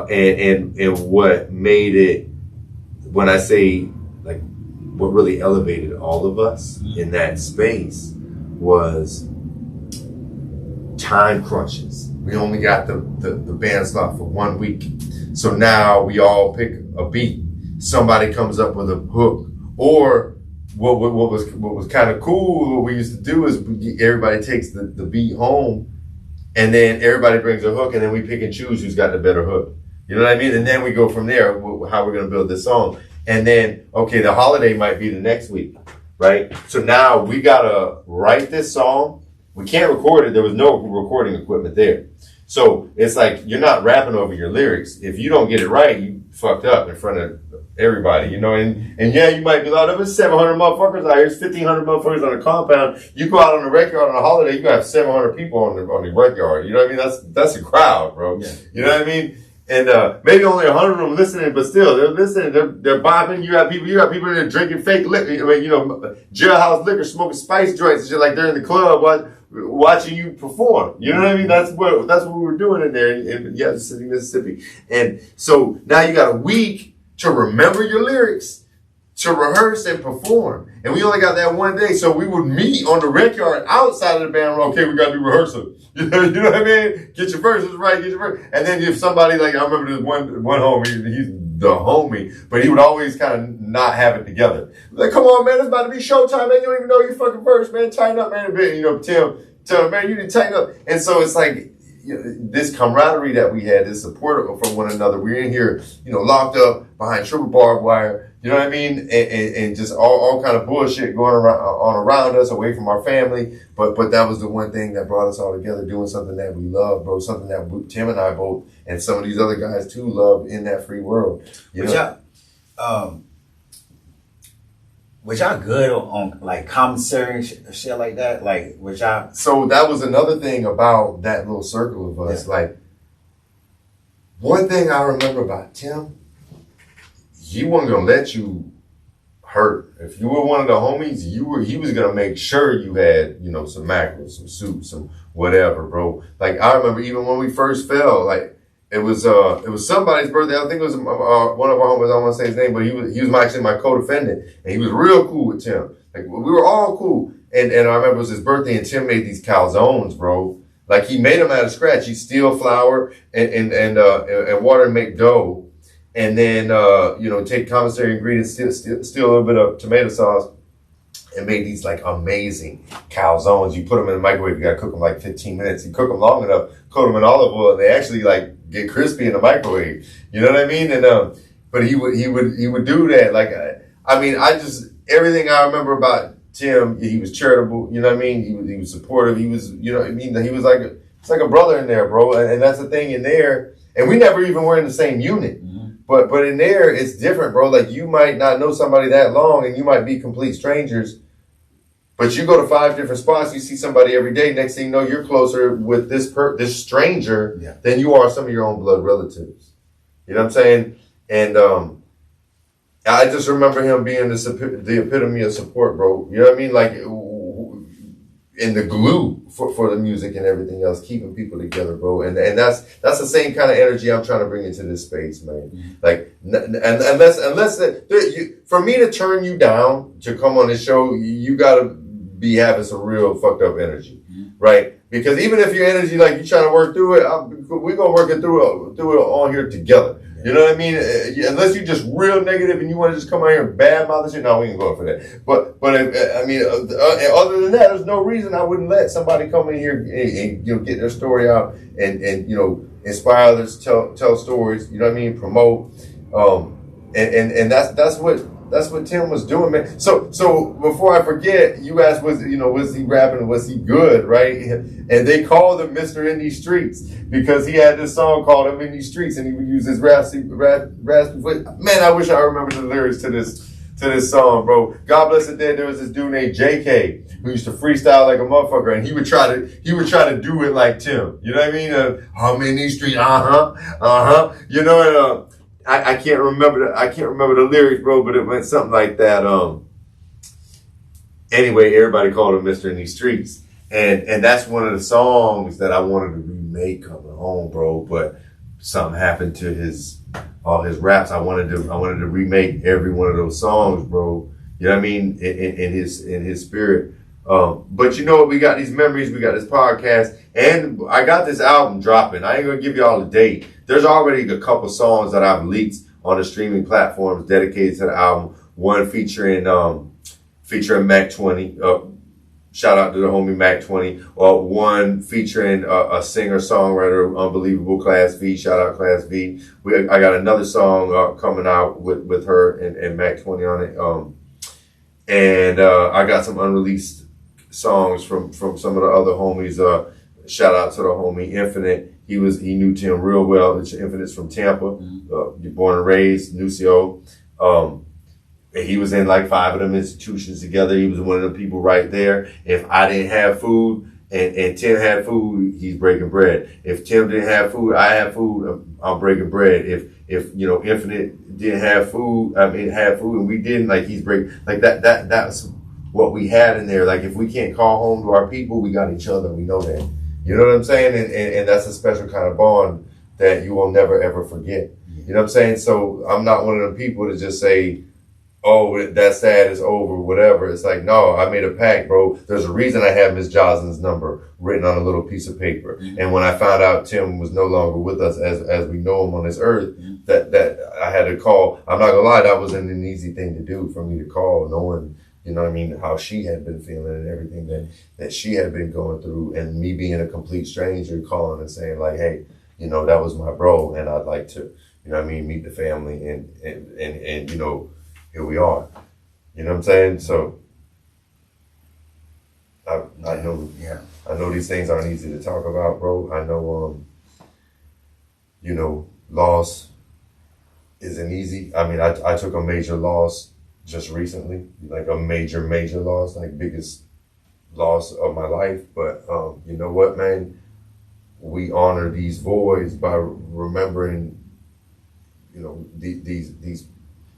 [SPEAKER 2] And what made it, when I say, like, what really elevated all of us in that space was time crunches. We only got the band slot for 1 week. So now we all pick a beat. Somebody comes up with a hook, or what was kind of cool, what we used to do is everybody takes the beat home, and then everybody brings a hook, and then we pick and choose who's got the better hook. You know what I mean? And then we go from there, how we're going to build this song. And then, okay, the holiday might be the next week, right? So now we got to write this song. We can't record it. There was no recording equipment there. So it's like, you're not rapping over your lyrics. If you don't get it right, you fucked up in front of everybody, and yeah, you might be like, there's 700 motherfuckers out here, there's 1,500 motherfuckers on the compound. You go out on the rec yard on a holiday, you got 700 people on the rec yard. You know what I mean? That's a crowd, bro. Yeah. You know what I mean? And maybe only 100 of them listening, but still, they're listening. They're bopping. You got people that are drinking fake liquor. I mean, jailhouse liquor, smoking spice joints and shit, like they're in the club watching you perform. You know what I mean? That's what we were doing in there in Yazoo City, Mississippi. And so now you got a week to remember your lyrics, to rehearse and perform. And we only got that one day, so we would meet on the rec yard outside of the band room. Okay, we got to do rehearsal. You know what I mean? Get your verses right, get your verse. And then if somebody, like, I remember this one homie, he's the homie, but he would always kind of not have it together. Like, come on, man, it's about to be showtime, man. You don't even know your fucking verse, man. Tighten up, man, a bit. Tim, tell him, man, you need to tighten up. And so it's like, this camaraderie that we had, this support from one another. We're in here, locked up behind triple barbed wire, you know what I mean? And just all kind of bullshit going around us, away from our family. But that was the one thing that brought us all together, doing something that we love, bro. Something that Tim and I both, and some of these other guys too, love in that free world.
[SPEAKER 3] Was y'all good on like commissary shit like that? Like, was y'all?
[SPEAKER 2] So that was another thing about that little circle of us. Yeah. Like, one thing I remember about Tim, he wasn't gonna let you hurt. If you were one of the homies, he was gonna make sure you had, some macros, some soup, some whatever, bro. Like, I remember even when we first fell, like, it was somebody's birthday. I think it was one of our homies. I don't want to say his name, but he was actually my co-defendant, and he was real cool with Tim. Like, we were all cool, and I remember it was his birthday, and Tim made these calzones, bro. Like, he made them out of scratch. He steal flour and water and make dough, and then take commissary ingredients, steal a little bit of tomato sauce, and made these like amazing calzones. You put them in the microwave. You gotta cook them like 15 minutes. You cook them long enough, coat them in olive oil, and they actually like get crispy in the microwave. You know what I mean? And but he would do that. Like, everything I remember about Tim, he was charitable. You know what I mean? He was supportive. He was, he was like a brother in there, bro. And that's the thing in there. And we never even were in the same unit. Mm-hmm. But in there, it's different, bro. Like, you might not know somebody that long, and you might be complete strangers. But you go to 5 different spots, you see somebody every day. Next thing you know, you're closer with this stranger than you are some of your own blood relatives. You know what I'm saying? And I just remember him being the epitome of support, bro. You know what I mean? Like, in the glue for the music and everything else, keeping people together, bro. And that's the same kind of energy I'm trying to bring into this space, man. Mm-hmm. Like, unless for me to turn you down to come on this show, you gotta be having some real fucked up energy, right? Because even if your energy, like, you trying to work through it, we're gonna work it through it on here together. Yeah. You know what I mean? Unless you're just real negative and you want to just come out here and badmouth and shit, no, we ain't going for that. But other than that, there's no reason I wouldn't let somebody come in here and get their story out and inspire others, tell stories. You know what I mean? Promote. And that's what Tim was doing, man. So before I forget, you asked, was he rapping? Was he good, right? And they called him Mr. Indie Streets because he had this song called "I'm in these streets," and he would use his raspy voice. Man, I wish I remember the lyrics to this song, bro. God bless the dead. There was this dude named J.K. who used to freestyle like a motherfucker, and he would try to do it like Tim. You know what I mean? I'm in these streets, You know, and I can't remember the lyrics, bro, but it went something like that. Anyway, everybody called him Mr. In these streets. And that's one of the songs that I wanted to remake coming home, bro. But something happened to all his raps. I wanted to remake every one of those songs, bro. You know what I mean? In his spirit. But you know what? We got these memories. We got this podcast, and I got this album dropping. I ain't gonna give y'all a date. There's already a couple songs that I've leaked on the streaming platforms dedicated to the album. One featuring Mac 20. Shout out to the homie Mac 20. One featuring a singer-songwriter, Unbelievable Class V. Shout out Class V. I got another song coming out with her and Mac 20 on it. And I got some unreleased songs from some of the other homies. Shout out to the homie Infinite. He knew Tim real well. Infinite's from Tampa, born and raised, Nucio. He was in like 5 of them institutions together. He was one of the people right there. If I didn't have food and Tim had food, he's breaking bread. If Tim didn't have food, I have food, I'm breaking bread. If Infinite didn't have food, had food and we didn't, like he's breaking, like that's what we had in there. Like if we can't call home to our people, we got each other. We know that. You know what I'm saying? And that's a special kind of bond that you will never ever forget. You know what I'm saying? So I'm not one of the people to just say, oh, that's sad, it's over, whatever. It's like, no, I made a pact, bro. There's a reason I have Miss Joslin's number written on a little piece of paper. Mm-hmm. And when I found out Tim was no longer with us as we know him on this earth, that I had to call. I'm not gonna lie, that wasn't an easy thing to do for me to call, knowing, you know what I mean, how she had been feeling and everything that she had been going through, and me being a complete stranger calling and saying like, hey, that was my bro, and I'd like to, meet the family and here we are. You know what I'm saying? So I know these things aren't easy to talk about, bro. I know loss isn't easy. I mean, I took a major loss just recently, like a major loss, like biggest loss of my life. But you know what, man? We honor these voids by remembering,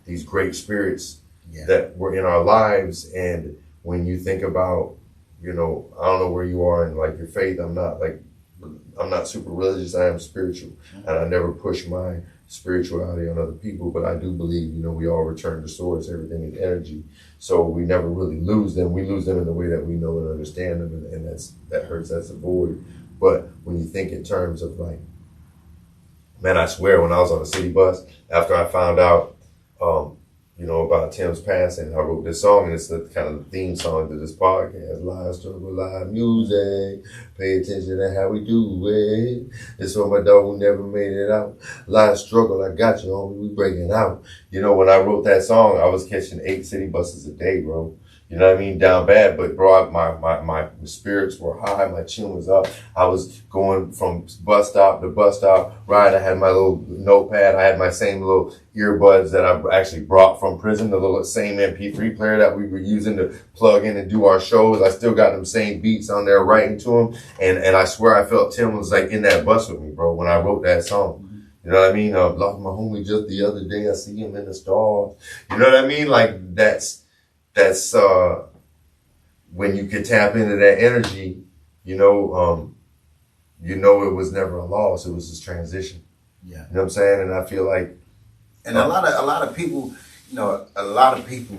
[SPEAKER 2] these great spirits that were in our lives. And when you think about, I don't know where you are in like your faith. I'm not super religious. I am spiritual, and I never push my spirituality on other people, but I do believe, we all return to source. Everything is energy. So we never really lose them. We lose them in the way that we know and understand them, and that hurts. That's a void. But when you think in terms of like, man, I swear when I was on a city bus, after I found out, about Tim's passing, I wrote this song, and it's the kind of theme song to this podcast. Live struggle, live music. Pay attention to how we do it. It's for my dog who never made it out. Live struggle, I got you, homie. We breaking out. When I wrote that song, I was catching 8 city buses a day, bro. You know what I mean? Down bad, but bro, my spirits were high, my chin was up. I was going from bus stop to bus stop, right? I had my little notepad. I had my same little earbuds that I actually brought from prison, the little same MP3 player that we were using to plug in and do our shows. I still got them same beats on there, writing to them. And I swear I felt Tim was like in that bus with me, bro, when I wrote that song. You know what I mean? I lost my homie just the other day. I see him in the stars. You know what I mean? Like that's when you can tap into that energy, it was never a loss. It was this transition. Yeah. You know what I'm saying? And I feel like,
[SPEAKER 3] and a lot of people,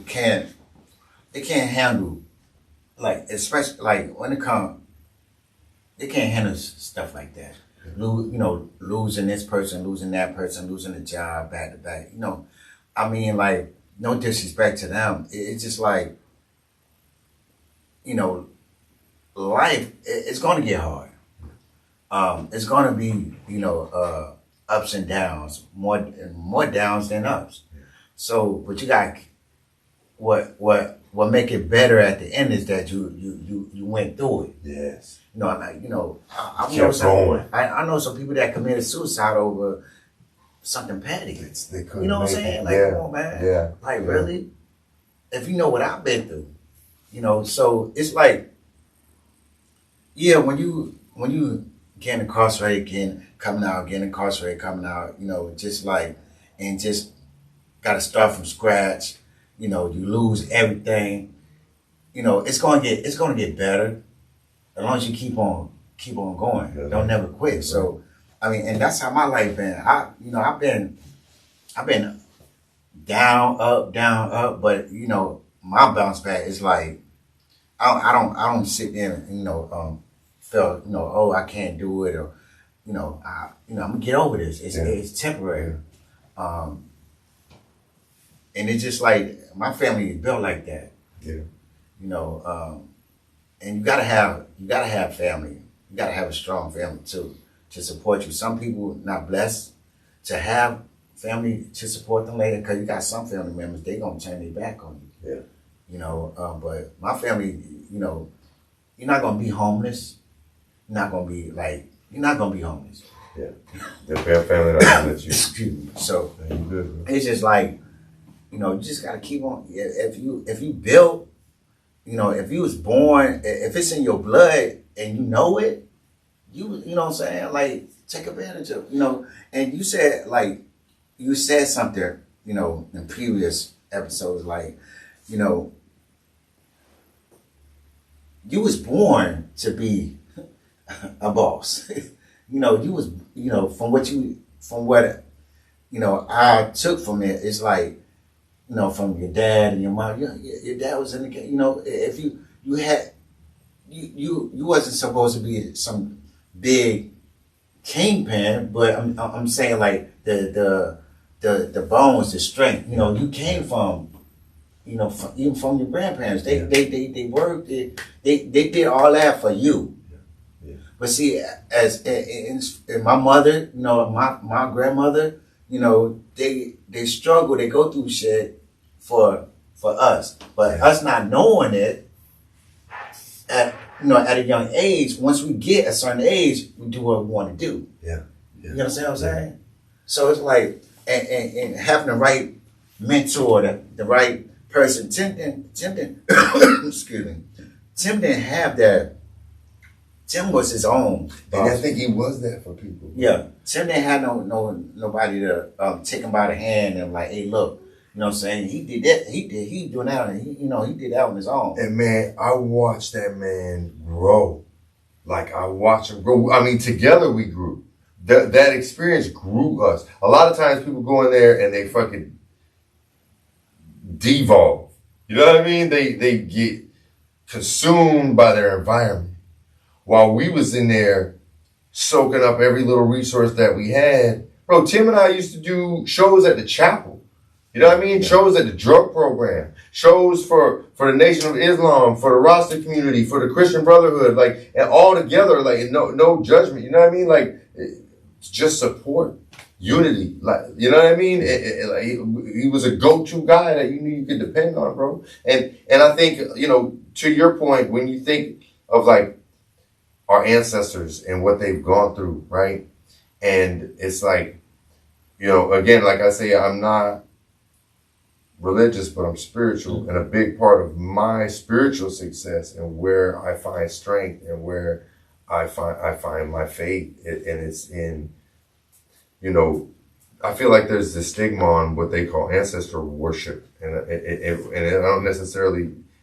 [SPEAKER 3] can't handle, like, especially like when it comes, they can't handle stuff like that. losing this person, losing that person, losing a job back to back. I mean, like, no disrespect to them. It's just like, life, it's going to get hard. It's going to be, ups and downs, more downs than ups. So, but you got what make it better at the end is that you went through it.
[SPEAKER 2] Yes.
[SPEAKER 3] I
[SPEAKER 2] Kept going.
[SPEAKER 3] I know some people that committed suicide over something petty.
[SPEAKER 2] They couldn't.
[SPEAKER 3] You know what I'm saying? Like,
[SPEAKER 2] yeah.
[SPEAKER 3] come on, man.
[SPEAKER 2] Yeah.
[SPEAKER 3] Like, really? If you know what I've been through, so it's like, yeah, when you getting incarcerated, getting incarcerated, coming out, just like, and just got to start from scratch. You lose everything. It's gonna get better as long as you keep on going.
[SPEAKER 2] Yeah.
[SPEAKER 3] Don't never quit. So, I mean, and that's how my life been. I've been down, up, but my bounce back is like, I don't sit there and feel oh, I can't do it, or I'm gonna get over this. It's temporary. And it's just like my family is built like that.
[SPEAKER 2] Yeah.
[SPEAKER 3] And you gotta have family. You gotta have a strong family too to support you. Some people not blessed to have family to support them later, because you got some family members, they gonna turn their back on you.
[SPEAKER 2] Yeah.
[SPEAKER 3] But my family, you're not gonna be homeless. You're not gonna be homeless.
[SPEAKER 2] Yeah. The family not gonna let you.
[SPEAKER 3] Excuse me. So
[SPEAKER 2] Yeah, you good, bro.
[SPEAKER 3] it's just like, you just gotta keep on. If you built, if you was born, if it's in your blood and you know it, you know what I'm saying? Like, take advantage of, and you said something, in previous episodes, like, you was born to be a boss. You was, from what I took from it, it's like, from your dad and your mom, your dad was in the game. If you had, you wasn't supposed to be some big kingpin, but I'm saying, like, the bones, the strength. You came from, even from your grandparents. They worked. They did all that for you.
[SPEAKER 2] Yeah.
[SPEAKER 3] But see, as in my mother, my grandmother, they struggle. They go through shit for us, but us not knowing it at a young age. Once we get a certain age, we do what we want to do.
[SPEAKER 2] Yeah.
[SPEAKER 3] You understand what I'm saying? So it's like, and having the right mentor, the right person. Tim didn't excuse me. Tim didn't have that. Tim was his own boss.
[SPEAKER 2] And I think he was that for people.
[SPEAKER 3] Yeah, Tim didn't have nobody to take him by the hand and like, hey, look, you know what I'm saying? He did that. He doing that, and he did that on his own.
[SPEAKER 2] And man, I watched that man grow. Like, I watched him grow. I mean, together we grew. That experience grew us. A lot of times people go in there and they fucking devolve. You know what I mean? They get consumed by their environment. While we was in there soaking up every little resource that we had. Bro, Tim and I used to do shows at the chapel. You know what I mean? Yeah. Shows at the drug program. Shows for the Nation of Islam, for the Rasta community, for the Christian Brotherhood. Like, and all together, like, no judgment. You know what I mean? Like, just support. Unity. Like, you know what I mean? Like, he was a go-to guy that you knew you could depend on, bro. And I think, to your point, when you think of, like, our ancestors and what they've gone through, right? And it's like, again, like I say, I'm not religious, but I'm spiritual. And a big part of my spiritual success and where I find strength and where I find my faith, and it's in, I feel like there's this stigma on what they call ancestor worship. And it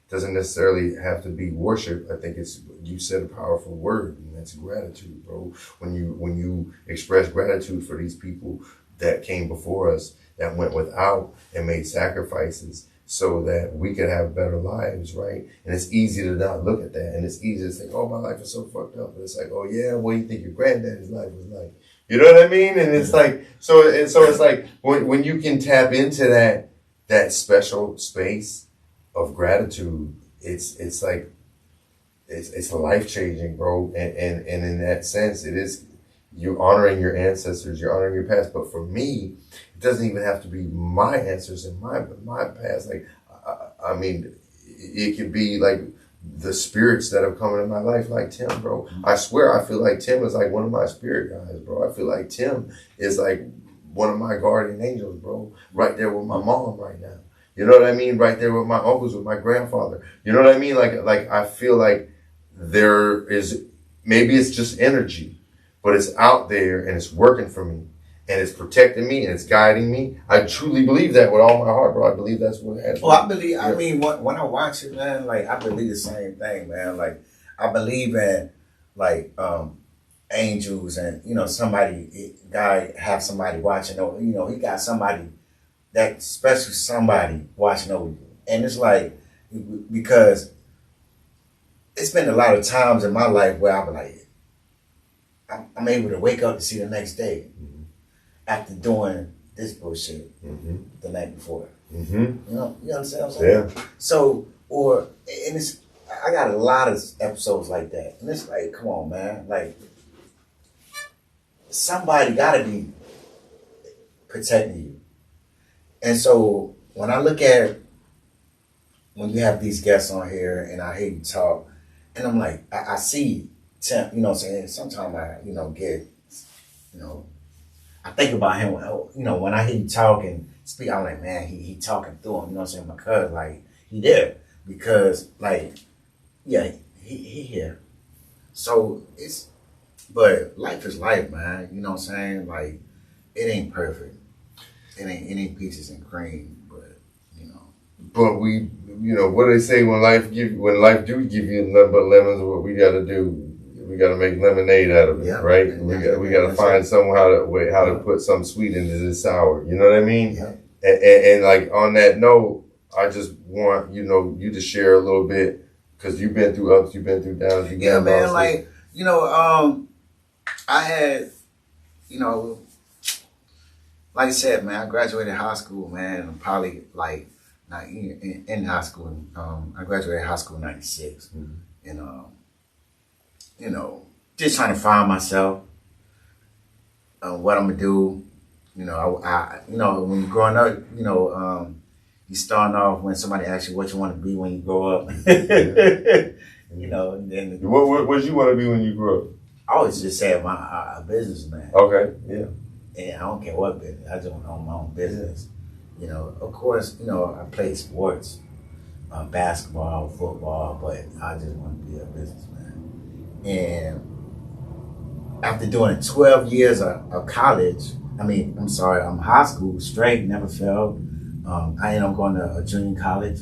[SPEAKER 2] doesn't necessarily have to be worship. I think you said a powerful word, and that's gratitude, bro. When you express gratitude for these people that came before us, that went without and made sacrifices, so that we could have better lives, right? And it's easy to not look at that. And it's easy to think, oh, my life is so fucked up. But it's like, oh, yeah, what do you think your granddaddy's life was like? You know what I mean? And it's like, so it's like when you can tap into that special space of gratitude, it's like, it's life changing, bro. And in that sense, it is, you're honoring your ancestors, you're honoring your past. But for me, it doesn't even have to be my ancestors and my past. Like, I mean, it could be like the spirits that have come into my life, like Tim, bro. I swear, I feel like Tim is like one of my spirit guys, bro. I feel like Tim is like one of my guardian angels, bro. Right there with my mom right now. You know what I mean? Right there with my uncles, with my grandfather. You know what I mean? Like I feel like there is, maybe it's just energy, but it's out there and it's working for me. And it's protecting me and it's guiding me. I truly believe that with all my heart, bro. I believe that's what happened.
[SPEAKER 3] Well, I believe, I mean, when I watch it, man, like, I believe the same thing, man. Like, I believe in, like, angels and, you know, God have somebody watching over, you know, he got somebody, that special somebody watching over you. And it's like, because it's been a lot of times in my life where I'm like, I'm able to wake up to see the next day. After doing this bullshit the night before. You know, you understand what I'm saying?
[SPEAKER 2] Yeah.
[SPEAKER 3] So, and it's, I got a lot of episodes like that. And it's like, come on, man. Like, somebody gotta be protecting you. And so, when I look at, when you have these guests on here and I hear you talk, and I'm like, I see Tim, you know what I'm saying? Sometimes I, you know, get, you know, I think about him, you know, when I hear you talk and speak, I'm like, man, he talking through him, you know what I'm saying? Because, like, he there. Because, like, yeah, he here. So, but life is life, man. You know what I'm saying? Like, it ain't perfect. It ain't peaches and cream, but, you know.
[SPEAKER 2] But we, you know, what do they say when life do give you nothing but lemons, what we got to do? We got to make lemonade out of it, right? We got to find how to put some sweet into this sour. You know what I mean?
[SPEAKER 3] Yeah.
[SPEAKER 2] And like on that note, I just want you to share a little bit, because you've been through ups, you've been through downs.
[SPEAKER 3] Yeah, man. Like, you know, I had, you know, like I said, man, I graduated high school, man. I'm probably like not in high school. I graduated high school in '96, and you know, just trying to find myself, what I'm gonna do. You know, I you know, when you're growing up, you know, you starting off when somebody asks you what you want to be when you grow up. You know, and then
[SPEAKER 2] what did you want to be when you grew up?
[SPEAKER 3] I always just say a businessman.
[SPEAKER 2] Okay, yeah.
[SPEAKER 3] And I don't care what business. I just want to own my own business. You know, of course, you know, I play sports, basketball, football, but I just want to be a businessman. And after doing 12 years of college, high school straight, never failed. I ended up going to a junior college.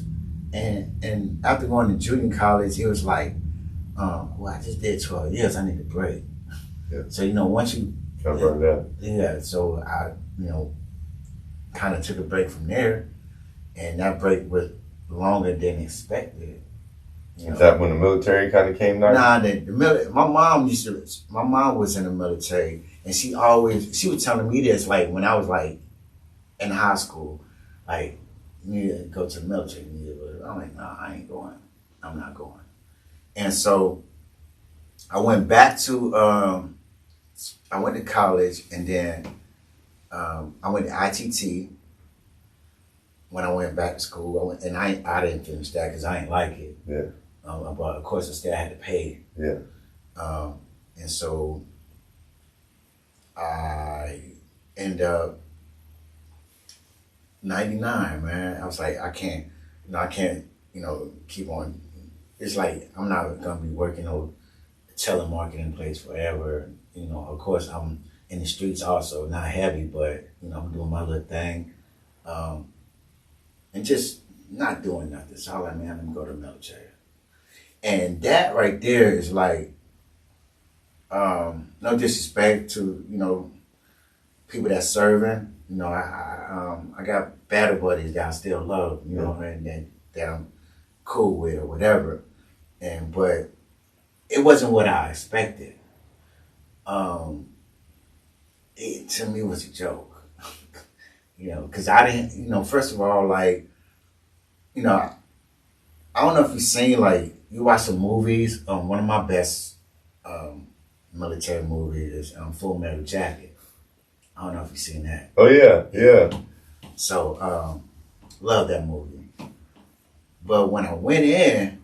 [SPEAKER 3] And after going to junior college, it was like, well, I just did 12 years, I need a break.
[SPEAKER 2] Yeah.
[SPEAKER 3] So, you know, once you...
[SPEAKER 2] Kind of burned out.
[SPEAKER 3] Yeah, so I, you know, kind of took a break from there. And that break was longer than expected. You know?
[SPEAKER 2] Is that when the military kind of came down?
[SPEAKER 3] Nah, my mom was in the military, and she was telling me this, like, when I was, like, in high school, like, you need to go to the military. I'm like, nah, I ain't going. I'm not going. And so I went back to, I went to college, and then I went to ITT. When I went back to school, I didn't finish that because I didn't like it.
[SPEAKER 2] Yeah.
[SPEAKER 3] But of course, instead I had to pay.
[SPEAKER 2] Yeah.
[SPEAKER 3] And so I ended up 99, man. I was like, I can't, keep on. It's like I'm not gonna be working on telemarketing place forever. You know, of course, I'm in the streets also, not heavy, but you know, I'm doing my little thing, and just not doing nothing. So I'm like, man, I'm gonna go to the military. And that right there is like, no disrespect to, you know, people that's serving, You know, I got battle buddies that I still love, you know, and that I'm cool with or whatever. But it wasn't what I expected. It to me was a joke. You know, because I didn't, you know, first of all, like, you know, I don't know if you've seen, like, you watch some movies. One of my best military movies is Full Metal Jacket. I don't know if you've seen that.
[SPEAKER 2] Oh yeah.
[SPEAKER 3] So, love that movie. But when I went in,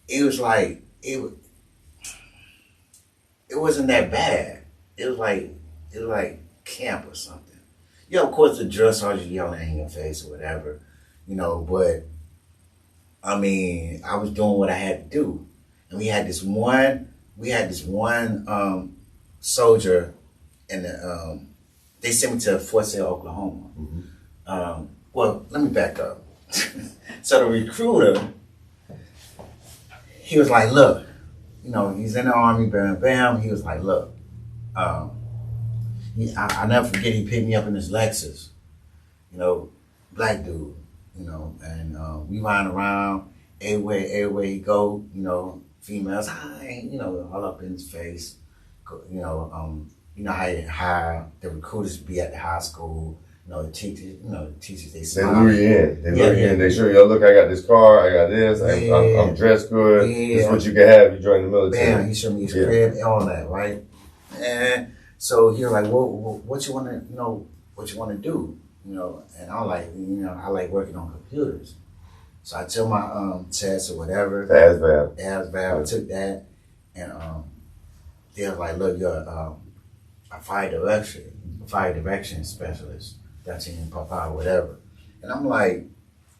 [SPEAKER 3] it was like, it wasn't that bad. It was like camp or something. Yeah, of course the drill sergeant yelling in your face or whatever, you know, but I mean, I was doing what I had to do. And we had this one soldier in the they sent me to Fort Sill, Oklahoma. Well, let me back up. So the recruiter, he was like, look, you know, he's in the Army, bam, bam. He was like, look, I never forget, he picked me up in his Lexus, you know, black dude, you know, and we riding around, everywhere he go, you know, females, hi, you know, all up in his face, you know how the recruiters be at the high school, you know, the teachers, they smile.
[SPEAKER 2] They lure you in. They show you, look, I got this car, I got this, I'm dressed good. This is what you can have. You join the military.
[SPEAKER 3] Bam, he showed me his crib and all that, right? And so he was like, well, what you want to do? You know, and I was like, you know, I like working on computers. So I took my test or whatever. ASVAB, I took that, and they was like, look, you're a fire direction specialist. That's in Papa, whatever. And I'm like,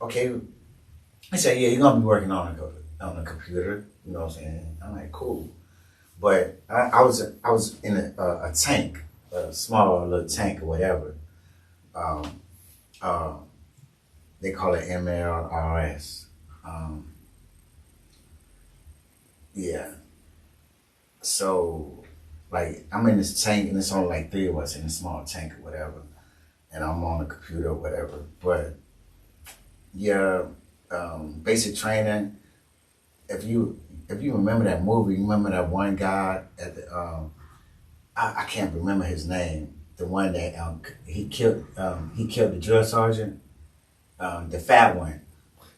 [SPEAKER 3] okay. He said, yeah, you're gonna be working on a computer. You know what I'm saying? I'm like, cool. But I was in a tank, a small little tank or whatever. They call it MLRS. Yeah. So, like, I'm in this tank, and it's only like 3 of us in a small tank or whatever, and I'm on a computer or whatever. But yeah, basic training. If you remember that movie, you remember that one guy at the I can't remember his name. The one that he killed the drill sergeant, the fat one.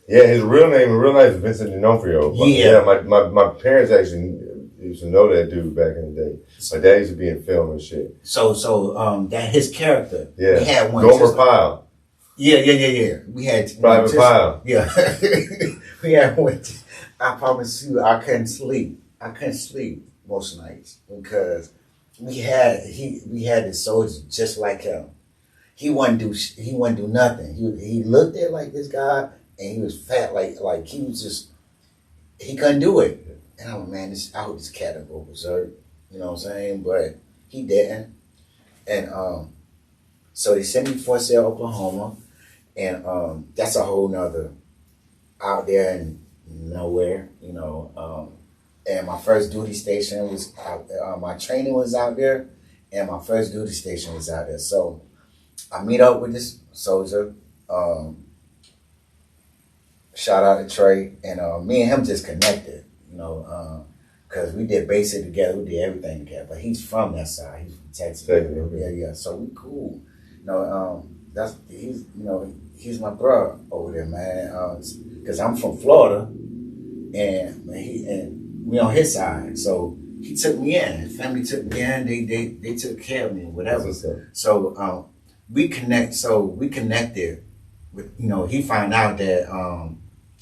[SPEAKER 2] Yeah, his real name in real life is Vincent D'Onofrio. Yeah, my parents actually used to know that dude back in the day. My dad used to be in film and shit.
[SPEAKER 3] So that his character.
[SPEAKER 2] Yeah,
[SPEAKER 3] we had one.
[SPEAKER 2] Gomer Pyle.
[SPEAKER 3] Yeah. We had
[SPEAKER 2] Private Pyle.
[SPEAKER 3] Yeah, we had one. I promise you, I couldn't sleep. Most nights because we had this soldier just like him. He wouldn't do nothing. He looked at like this guy, and he was fat like he was just, he couldn't do it. And I'm like, man, I hope this cat don't go berserk. You know what I'm saying? But he didn't. And so they sent me to Fort Sill, Oklahoma, and that's a whole nother out there in nowhere, you know. And my first duty station was my training was out there, and my first duty station was out there. So I meet up with this soldier. Shout out to Trey, and me and him just connected, you know, because we did basic together, we did everything together. But he's from that side, he's from Texas. Yeah. So we cool, you know. He's my bro over there, man. Because I'm from Florida, and we on his side, so he took me in. His family took me in. They took care of me, whatever. So we connected with, you know. He found out that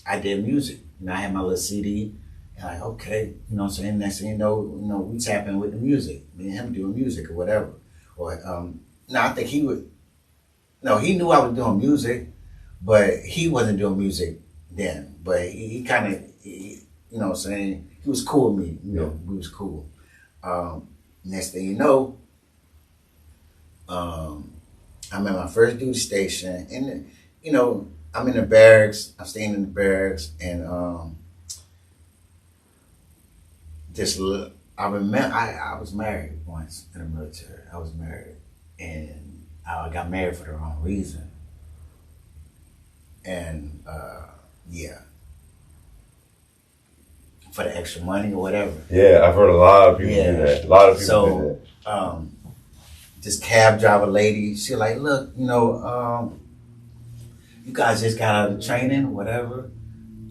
[SPEAKER 3] I did music. You know, I had my little CD, and like, okay, you know what I'm saying. Next thing you know, we tap in with the music. Me and him doing music or whatever. Or I think he would. No, he knew I was doing music, but he wasn't doing music then. But he kind of, you know what I'm saying, he was cool with me. You know, we was cool. Next thing you know, I'm at my first duty station, and you know, I'm in the barracks. I'm staying in the barracks, and I remember I was married once in the military. I was married, and I got married for the wrong reason. And yeah, for the extra money or whatever.
[SPEAKER 2] Yeah, I've heard a lot of people do that. A lot of people do that.
[SPEAKER 3] This cab driver lady, she like, look, you guys just got out of training or whatever.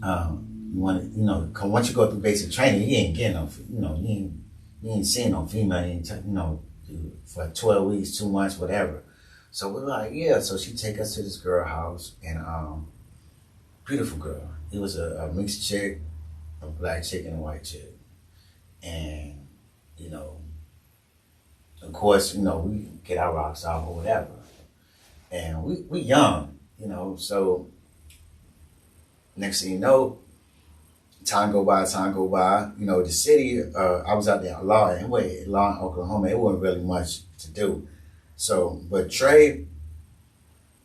[SPEAKER 3] You want to, once you go through basic training, you ain't getting no, you ain't seeing no female, for 12 weeks, 2 months, whatever. So we're like, yeah. So she take us to this girl house, and beautiful girl. It was a mixed chick, a black chick and a white chick, and of course, we get our rocks off or whatever, and we young, So next thing you know, time go by. The city. I was out there in Law, Oklahoma. It wasn't really much to do. So, but Trey,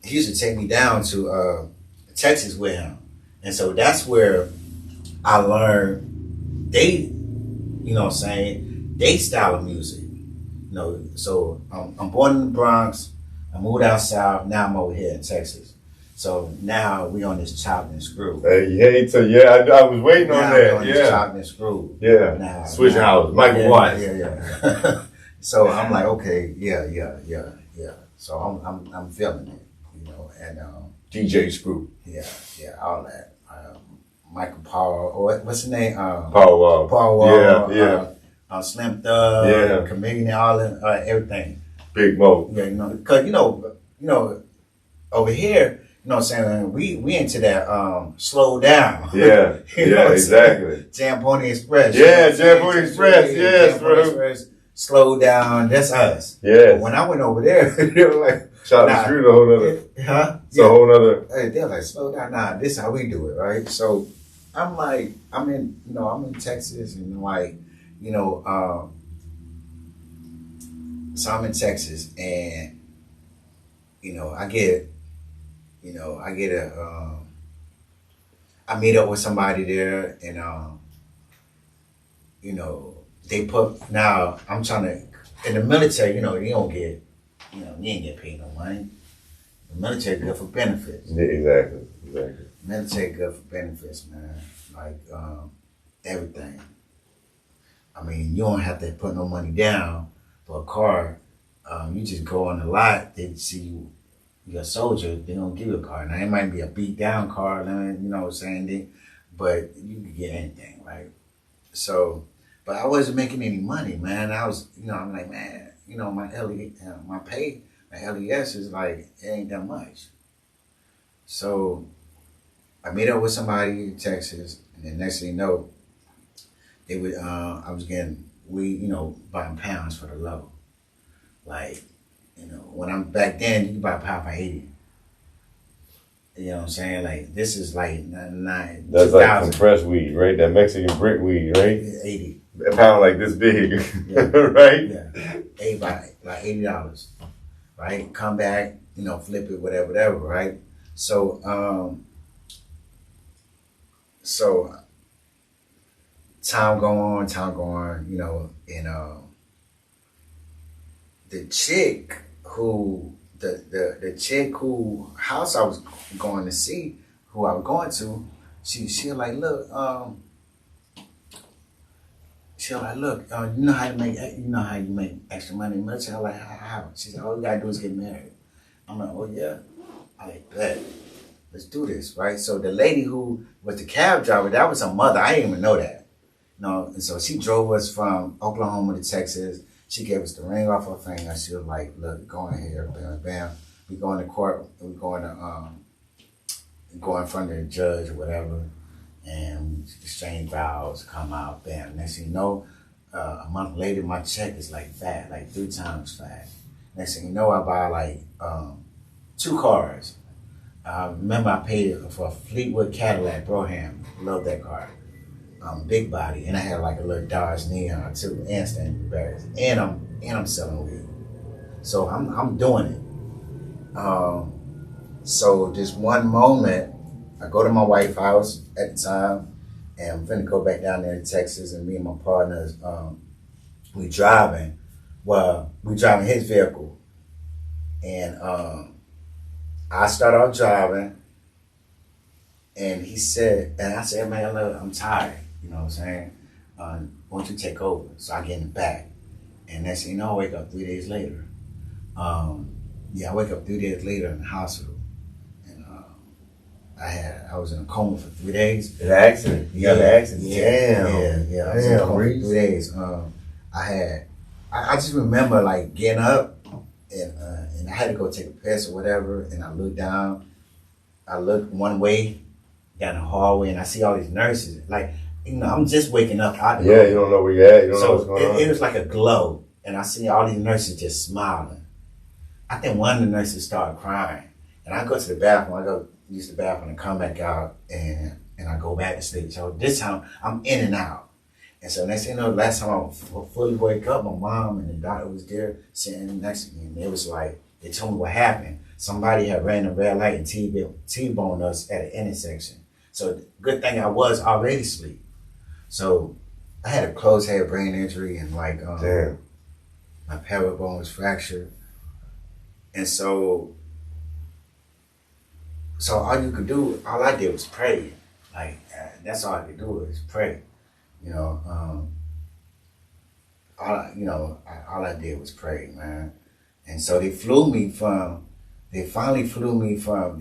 [SPEAKER 3] he used to take me down to Texas with him, and so that's where I learned they style of music. So I'm born in the Bronx. I moved out south. Now I'm over here in Texas. So now we on this chopped and screw.
[SPEAKER 2] I was waiting on that.
[SPEAKER 3] This chopped and screw.
[SPEAKER 2] Yeah.
[SPEAKER 3] Now,
[SPEAKER 2] Switch houses. Michael Watts.
[SPEAKER 3] Yeah. So I'm like, okay, yeah. So I'm feeling it, and
[SPEAKER 2] DJ Screw.
[SPEAKER 3] Yeah, all that. Michael Paul, or what's his name?
[SPEAKER 2] Paul Wall.
[SPEAKER 3] Paul Wall.
[SPEAKER 2] Yeah.
[SPEAKER 3] Slim Thug, Chameleon, all that, everything.
[SPEAKER 2] Big Mo.
[SPEAKER 3] Yeah, because over here, what I'm saying, we into that slow down.
[SPEAKER 2] Yeah, exactly.
[SPEAKER 3] Jam-Pony Express.
[SPEAKER 2] Yeah, Jam-Pony Express. Yes,
[SPEAKER 3] Jam-Pony Express, slow down. That's us.
[SPEAKER 2] Yeah.
[SPEAKER 3] When I went over there, they were like,
[SPEAKER 2] Chop the screw, a whole nother.
[SPEAKER 3] Huh?
[SPEAKER 2] It's a whole nother.
[SPEAKER 3] Hey, they're like, slow down. Nah, this is how we do it, right? So I'm like, I'm in Texas, and like, so I'm in Texas, and I meet up with somebody there, and they put, now I'm trying to, in the military, you don't get, you ain't get paid no money. The military good for benefits.
[SPEAKER 2] Yeah, exactly.
[SPEAKER 3] Military good for benefits, man. Like everything. I mean, you don't have to put no money down for a car. You just go on the lot, they see you're a soldier, they don't give you a car. Now, it might be a beat down car, you know what I'm saying? But you can get anything, right? So, but I wasn't making any money, man. I was, I'm like, man, my pay, my LES is like, it ain't that much. So I met up with somebody in Texas, and then next thing you know, they would, I was getting buying pounds for the low. Like, when I'm back then, you can buy a pound for 80. You know what I'm saying? Like, this is like 9.
[SPEAKER 2] That's 2000. Like compressed weed, right? That Mexican brick weed, right?
[SPEAKER 3] 80.
[SPEAKER 2] A pound like this big,
[SPEAKER 3] yeah.
[SPEAKER 2] Right?
[SPEAKER 3] Yeah. Like $80, right? Come back, flip it, whatever, right? So, time go on, and the chick who house I was going to see, who I was going to, she like, look, you know how you make extra money in the military? I'm like, how? She said, all you gotta do is get married. I'm like, oh yeah. I like, bet. Let's do this, right? So the lady who was the cab driver, that was her mother. I didn't even know that. And so she drove us from Oklahoma to Texas. She gave us the ring off her finger. She was like, look, go in here, bam, bam. We going to court. We going to go in front of the judge or whatever, and we exchange vows, come out, bam. Next thing you know, a month later, my check is like fat, like 3 times fat. Next thing you know, I buy like 2 cars. Remember, I paid for a Fleetwood Cadillac Broham. Love that car. Big body, and I had like a little Dodge Neon too, and standard barriers, and I'm selling weed, so I'm doing it. So this one moment, I go to my wife's house at the time, and I'm finna go back down there to Texas, and me and my partners, we driving his vehicle, And I started out driving, and he said, and I said, man, look, I'm tired. You know what I'm saying? Why don't you take over? So I get in the back. And next thing you know, I wake up 3 days later. I wake up 3 days later in the hospital. And I was in a coma for 3 days.
[SPEAKER 2] An accident? You got an accident? Damn.
[SPEAKER 3] Yeah. I was in a coma for 3 days. I just remember like getting up and I had to go take a piss or whatever. And I looked down. I looked one way down the hallway and I see all these nurses. Like, I'm just waking up out of
[SPEAKER 2] you don't know where you're at. You don't know what's going on.
[SPEAKER 3] It was like a glow. And I see all these nurses just smiling. I think one of the nurses started crying. And I go to the bathroom. I go use the bathroom and come back out and I go back to sleep. So this time I'm in and out. And so next thing you know, last time I fully wake up, my mom and the doctor was there sitting next to me. And it was like, they told me what happened. Somebody had ran a red light and T-boned us at an intersection. So good thing I was already asleep. So I had a closed head brain injury and like my pelvic bone was fractured. And so all I did was pray. Like that's all I could do was pray. All I did was pray, man. And so they flew me from Oklahoma.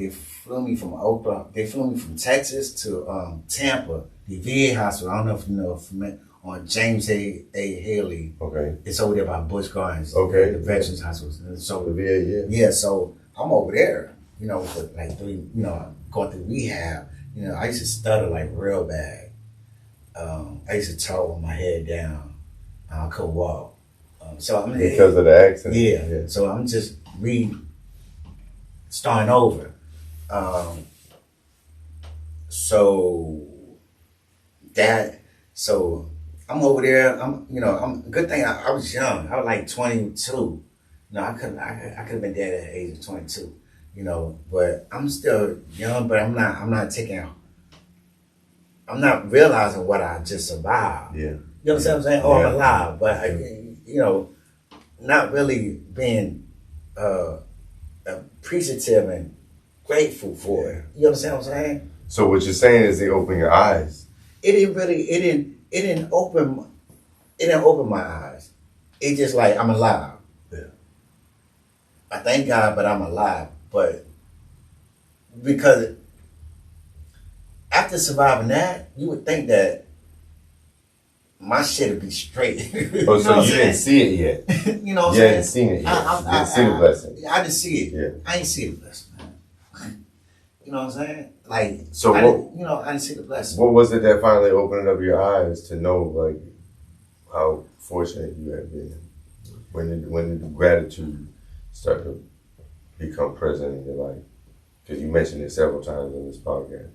[SPEAKER 3] They flew me from Texas to Tampa, the VA hospital. I don't know if you know on James A. Haley.
[SPEAKER 2] Okay.
[SPEAKER 3] It's over there by Busch Gardens.
[SPEAKER 2] Okay.
[SPEAKER 3] The Veterans Hospital. So
[SPEAKER 2] the VA, yeah.
[SPEAKER 3] Yeah, so I'm over there, for like going through rehab. I used to stutter like real bad. I used to talk with my head down. I couldn't walk.
[SPEAKER 2] Because of the accident?
[SPEAKER 3] Yeah. So I'm just starting over. So I'm over there. Good thing I was young. I was like 22. I could have been dead at the age of 22. But I'm still young. But I'm not realizing what I just survived.
[SPEAKER 2] Yeah.
[SPEAKER 3] You understand what I'm saying? I'm alive, but not really being appreciative and grateful for it. You understand what I'm saying?
[SPEAKER 2] So what you're saying is they open your eyes.
[SPEAKER 3] It didn't open my eyes. It's just like I'm alive.
[SPEAKER 2] Yeah.
[SPEAKER 3] I thank God, but I'm alive. But because after surviving that, you would think that my shit would be straight.
[SPEAKER 2] Oh, so you didn't see it yet?
[SPEAKER 3] You know what I'm saying?
[SPEAKER 2] You hadn't seen it yet. You didn't see the blessing.
[SPEAKER 3] I didn't see it.
[SPEAKER 2] Yeah.
[SPEAKER 3] I ain't see the blessing, man. You know what I'm saying? Like,
[SPEAKER 2] so
[SPEAKER 3] I didn't see the blessing.
[SPEAKER 2] What was it that finally opened up your eyes to know, like, how fortunate you had been? When did the gratitude start to become present in your life? Because you mentioned it several times in this podcast.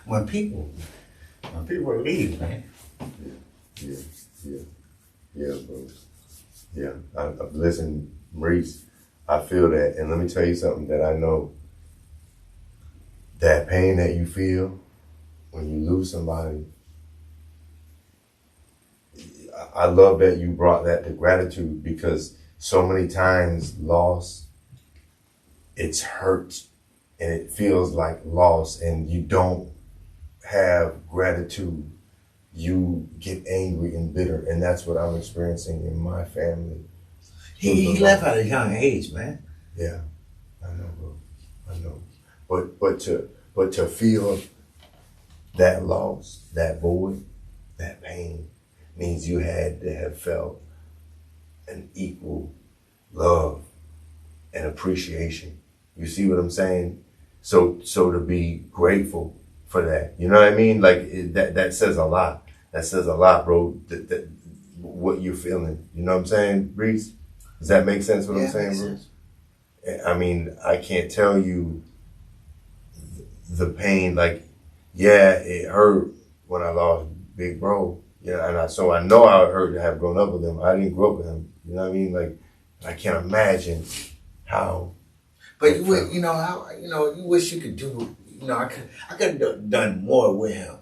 [SPEAKER 3] When people leave, man.
[SPEAKER 2] Yeah, bro. Yeah, I've listened, Maurice. I feel that, and let me tell you something that I know. That pain that you feel when you lose somebody. I love that you brought that to gratitude, because so many times loss, it's hurt and it feels like loss, and you don't have gratitude. You get angry and bitter, and that's what I'm experiencing in my family.
[SPEAKER 3] He left at a young age, man.
[SPEAKER 2] Yeah, I know, bro. I know. But to feel that loss, that void, that pain, means you had to have felt an equal love and appreciation. You see what I'm saying? So to be grateful for that, you know what I mean? Like that says a lot. That says a lot, bro. That what you're feeling. You know what I'm saying, Reese? Does that make sense? What I'm saying, Bruce? I mean, I can't tell you the pain. Like, yeah, it hurt when I lost Big Bro. Yeah, and so I know how it hurt to have grown up with him. I didn't grow up with him. You know what I mean? Like, I can't imagine how.
[SPEAKER 3] But you wish you could do. I could have done more with him.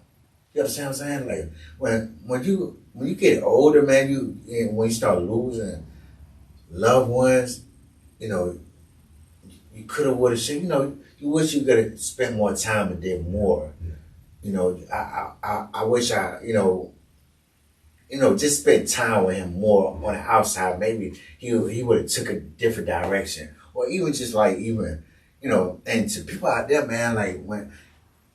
[SPEAKER 3] You understand what I'm saying? Like when you get older, man, when you start losing loved ones, you know, you could have, would have, should. You know, you wish you could have spent more time and did more.
[SPEAKER 2] Yeah.
[SPEAKER 3] You know, I wish just spend time with him more on the outside. Maybe he would have took a different direction, or even just like even, and to people out there, man, like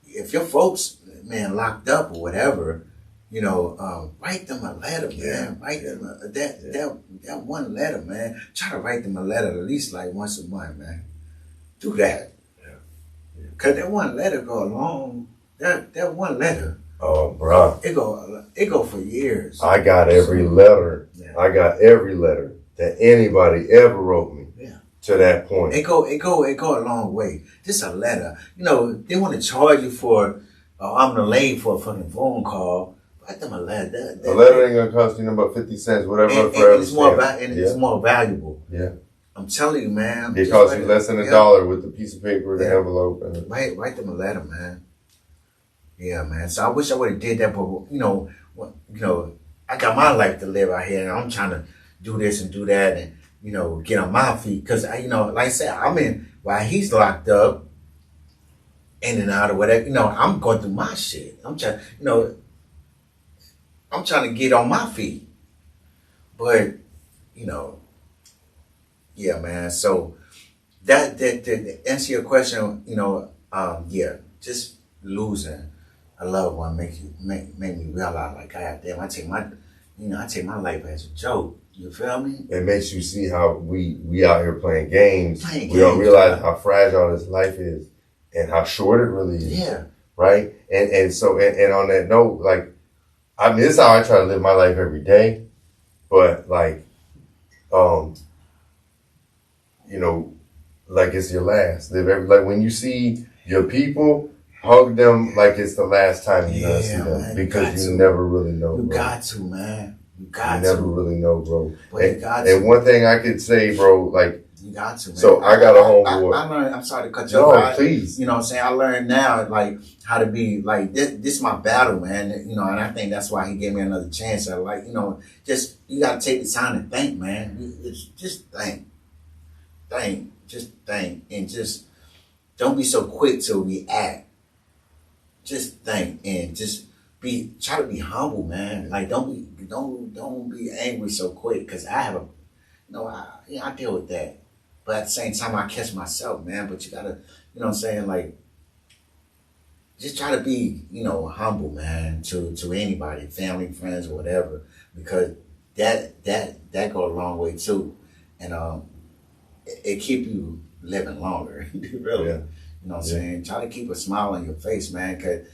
[SPEAKER 3] if your folks, man, locked up or whatever, write them a letter, man. Write them that one letter, man. Try to write them a letter at least like once a month, man. Do that. Yeah. Cause that one letter go along. That one letter.
[SPEAKER 2] Oh, bro.
[SPEAKER 3] It go for years.
[SPEAKER 2] I got every letter. Yeah. I got every letter that anybody ever wrote me.
[SPEAKER 3] Yeah.
[SPEAKER 2] To that point.
[SPEAKER 3] It go a long way. Just a letter. They want to charge you for I'm late for a fucking phone call. Write them a letter.
[SPEAKER 2] A letter ain't gonna cost you about 50 cents, whatever.
[SPEAKER 3] And it's more valuable.
[SPEAKER 2] Yeah.
[SPEAKER 3] I'm telling you, man.
[SPEAKER 2] It costs you less than $1 with the piece of paper, the envelope. And
[SPEAKER 3] write them a letter, man. Yeah, man. So I wish I would have did that, but I got my life to live out here, and I'm trying to do this and do that, and get on my feet. Cause like I said, while he's locked up, in and out or whatever, I'm going through my shit. I'm trying, I'm trying to get on my feet, but yeah, man. So that to answer your question, just losing a loved one make me realize, like, God damn, I take my life as a joke. You feel me?
[SPEAKER 2] It makes you see how we out here playing games. We don't realize how fragile this life is and how short it really is.
[SPEAKER 3] Yeah.
[SPEAKER 2] Right? And so on that note, like, this is how I try to live my life every day. But like, like it's your last. Like when you see your people, hug them like it's the last time you're gonna see them, man, because you never really know.
[SPEAKER 3] You
[SPEAKER 2] bro.
[SPEAKER 3] got to, man. You
[SPEAKER 2] never really know, bro.
[SPEAKER 3] And
[SPEAKER 2] one thing I could say, bro, like,
[SPEAKER 3] you got to, man.
[SPEAKER 2] So I got a homeboy.
[SPEAKER 3] I learned. I'm sorry to cut you off.
[SPEAKER 2] No, please.
[SPEAKER 3] You know what I'm saying? I learned now, like, how to be like this. This is my battle, man. And I think that's why he gave me another chance. I like, just you got to take the time to think, man. Just think, and just don't be so quick to react. Just think and just try to be humble, man. Like don't be angry so quick, because I have I deal with that. But at the same time, I catch myself, man. But you gotta, what I'm saying, like, just try to be, humble, man, to anybody, family, friends, or whatever, because that go a long way too, and it keep you living longer, really. Yeah. You know what I'm saying? Try to keep a smile on your face, man, because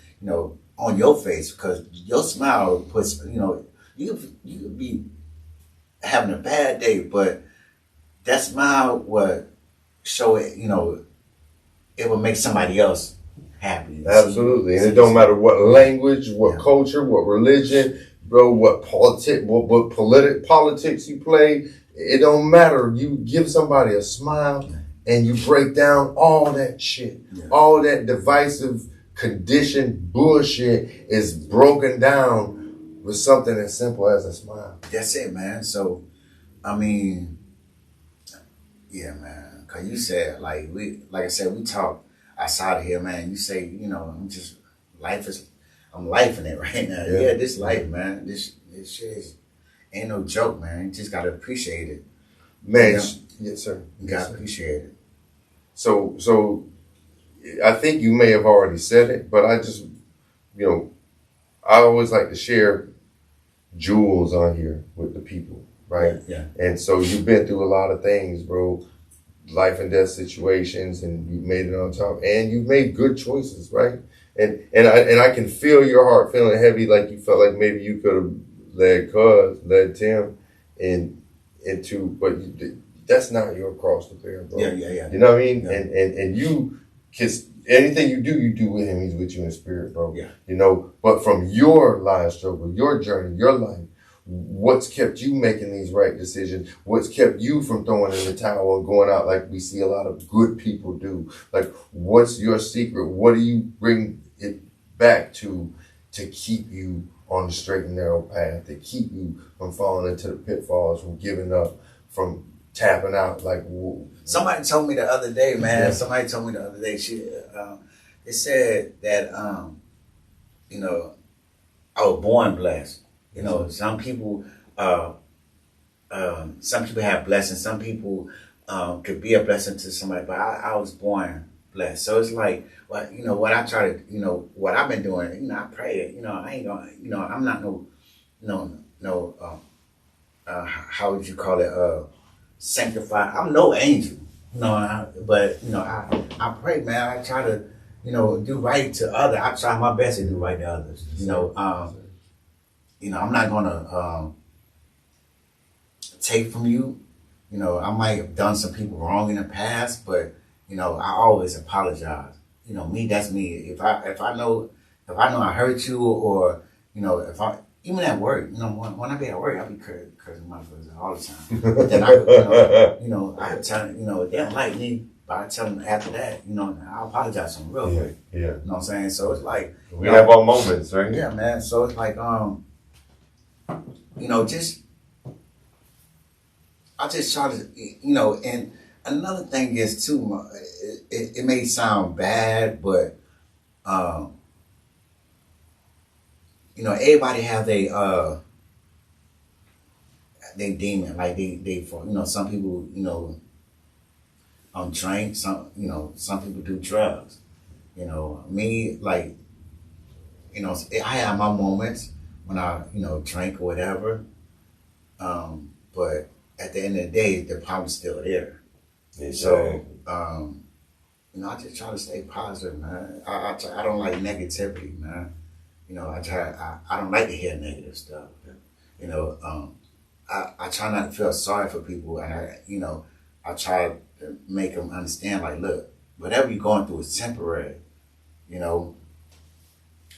[SPEAKER 3] on your face, because your smile puts, you could be having a bad day, but that smile would show it, it would make somebody else happy.
[SPEAKER 2] Absolutely. And it don't matter what language, what culture, what religion, bro, what politics you play. It don't matter. You give somebody a smile and you break down all that shit. Yeah. All that divisive, conditioned bullshit is broken down with something as simple as a smile.
[SPEAKER 3] That's it, man. So, yeah, man. Cause you said, like I said, we talk outside of here, man. You say, I'm lifing it right now. Yeah, this life, man. This shit ain't no joke, man. You just gotta appreciate it.
[SPEAKER 2] Man, yes, sir.
[SPEAKER 3] You gotta appreciate it.
[SPEAKER 2] So I think you may have already said it, but I just, I always like to share jewels on here with the people, right?
[SPEAKER 3] Yeah.
[SPEAKER 2] And so you've been through a lot of things, bro, life and death situations, and you made it on top, and you've made good choices, right? And I can feel your heart feeling heavy, like you felt like maybe you could have led Tim into, but that's not your cross to bear, bro.
[SPEAKER 3] Yeah.
[SPEAKER 2] You know what I mean?
[SPEAKER 3] Yeah.
[SPEAKER 2] And you, cause anything you do with him, he's with you in spirit, bro.
[SPEAKER 3] Yeah.
[SPEAKER 2] But from your life struggle, your journey, your life, what's kept you making these right decisions? What's kept you from throwing in the towel and going out like we see a lot of good people do? Like, what's your secret? What do you bring it back to keep you on the straight and narrow path, to keep you from falling into the pitfalls, from giving up, from tapping out? Like,
[SPEAKER 3] somebody told me the other day, man.
[SPEAKER 2] Yeah.
[SPEAKER 3] Somebody told me the other day. They said that you know, I was born blessed. You know, some people have blessings. Some people could be a blessing to somebody, but I was born blessed. So it's like, well, you know, what I try to, you know, what I've been doing. You know, I pray. You know, I ain't gonna. You know, I'm not how would you call it? Sanctified. I'm no angel. You know, but you know, I pray, man. I try to, you know, do right to others. I try my best to do right to others. You know, I'm not gonna take from you. You know, I might have done some people wrong in the past, but you know, I always apologize. You know, me, that's me. If I know I hurt you, or you know, if I even at work, you know, when I be at work, I be cursing motherfuckers all the time. But then I tell them, you know, they don't like me, but I tell them after that, you know, I apologize to them real quick.
[SPEAKER 2] Yeah.
[SPEAKER 3] You know what I'm saying? So it's like
[SPEAKER 2] We have our moments, right?
[SPEAKER 3] Yeah, man. So it's like you know, I just try to, you know, and another thing is too, it may sound bad, but you know, everybody have they demon, like they for, you know, some people, you know, drink, some, you know, some people do drugs. You know, me, like, you know, I have my moments when I, you know, drink or whatever. But at the end of the day, the problem's still there.
[SPEAKER 2] Exactly.
[SPEAKER 3] So, you know, I just try to stay positive, man. I don't like negativity, man. You know, I don't like to hear negative stuff. You know, I try not to feel sorry for people, and I try to make them understand, like, look, whatever you're going through is temporary. You know,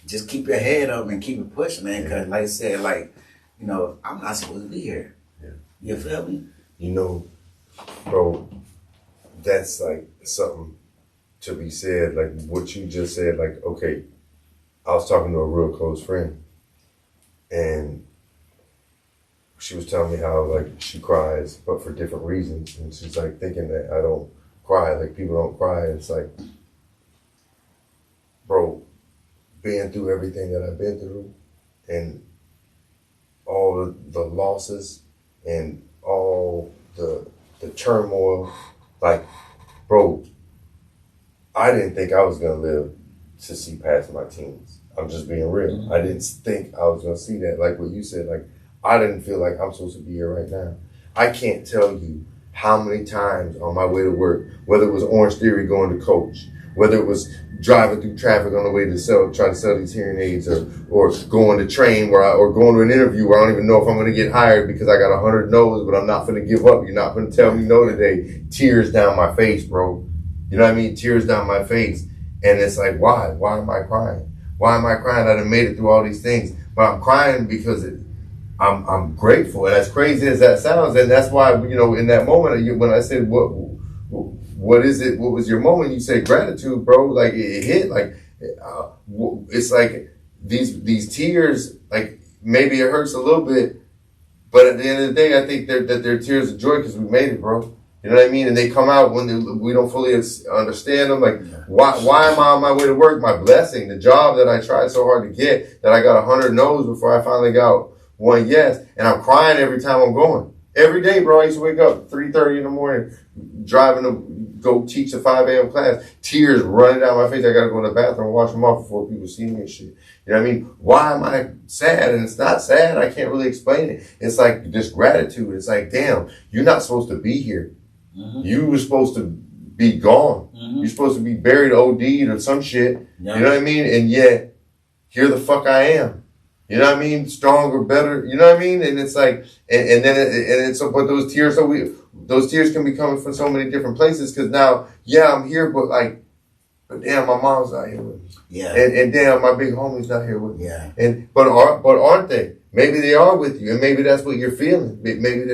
[SPEAKER 3] just keep your head up and keep it pushing, man. Because, like I said, like, you know, I'm not supposed to be here.
[SPEAKER 2] Yeah.
[SPEAKER 3] You feel me?
[SPEAKER 2] You know, bro, that's like something to be said. Like what you just said. Like, okay, I was talking to a real close friend, and she was telling me how, like, she cries, but for different reasons. And she's like thinking that I don't cry, like people don't cry. And it's like, bro, being through everything that I've been through and all the losses and all the turmoil, like, bro, I didn't think I was gonna live to see past my teens. I'm just being real. Mm-hmm. I didn't think I was gonna see that. Like what you said, like, I didn't feel like I'm supposed to be here right now. I can't tell you how many times on my way to work, whether it was Orange Theory going to coach, whether it was driving through traffic on the way to try to sell these hearing aids, or going to train or going to an interview where I don't even know if I'm going to get hired because I got 100 no's, but I'm not going to give up. You're not going to tell me no today. Tears down my face, bro. You know what I mean? Tears down my face. And it's like, why? Why am I crying? Why am I crying? I done made it through all these things, but I'm crying because I'm grateful. And as crazy as that sounds, and that's why, you know, in that moment, when I said, what is it? What was your moment? You say gratitude, bro. Like it hit. Like it's like these tears. Like maybe it hurts a little bit, but at the end of the day, I think that they're tears of joy because we made it, bro. You know what I mean? And they come out when we don't fully understand them. Like why am I on my way to work? My blessing, the job that I tried so hard to get, that I got 100 no's before I finally got one yes, and I'm crying every time I'm going. Every day, bro. I used to wake up 3:30 in the morning, driving to go teach a 5 a.m. class, tears running down my face. I got to go to the bathroom and wash them off before people see me and shit. You know what I mean? Why am I sad? And it's not sad. I can't really explain it. It's like just gratitude. It's like, damn, you're not supposed to be here. Mm-hmm. You were supposed to be gone. Mm-hmm. You're supposed to be buried, OD'd or some shit. Yeah. You know what I mean? And yet, here the fuck I am. You know what I mean? Stronger, better. You know what I mean? And it's like, and then it's but those tears. Those tears can be coming from so many different places. Because now, yeah, I'm here, but like, but damn, my mom's not here with me.
[SPEAKER 3] Yeah.
[SPEAKER 2] And damn, my big homie's not here with me.
[SPEAKER 3] Yeah.
[SPEAKER 2] But aren't they? Maybe they are with you, and maybe that's what you're feeling. Maybe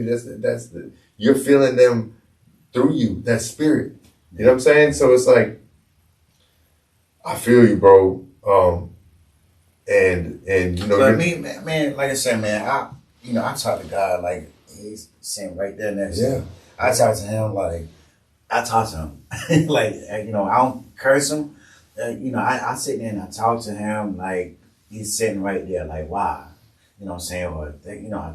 [SPEAKER 2] that's you're feeling them through you, that spirit. You know what I'm saying? So it's like, I feel you, bro. And you know,
[SPEAKER 3] but me, man, like I said, man, I talk to God like he's sitting right there next to me. I talk to him like I talk to him, like I don't curse him. I sit there and I talk to him like he's sitting right there, like why, you know what I'm saying, or I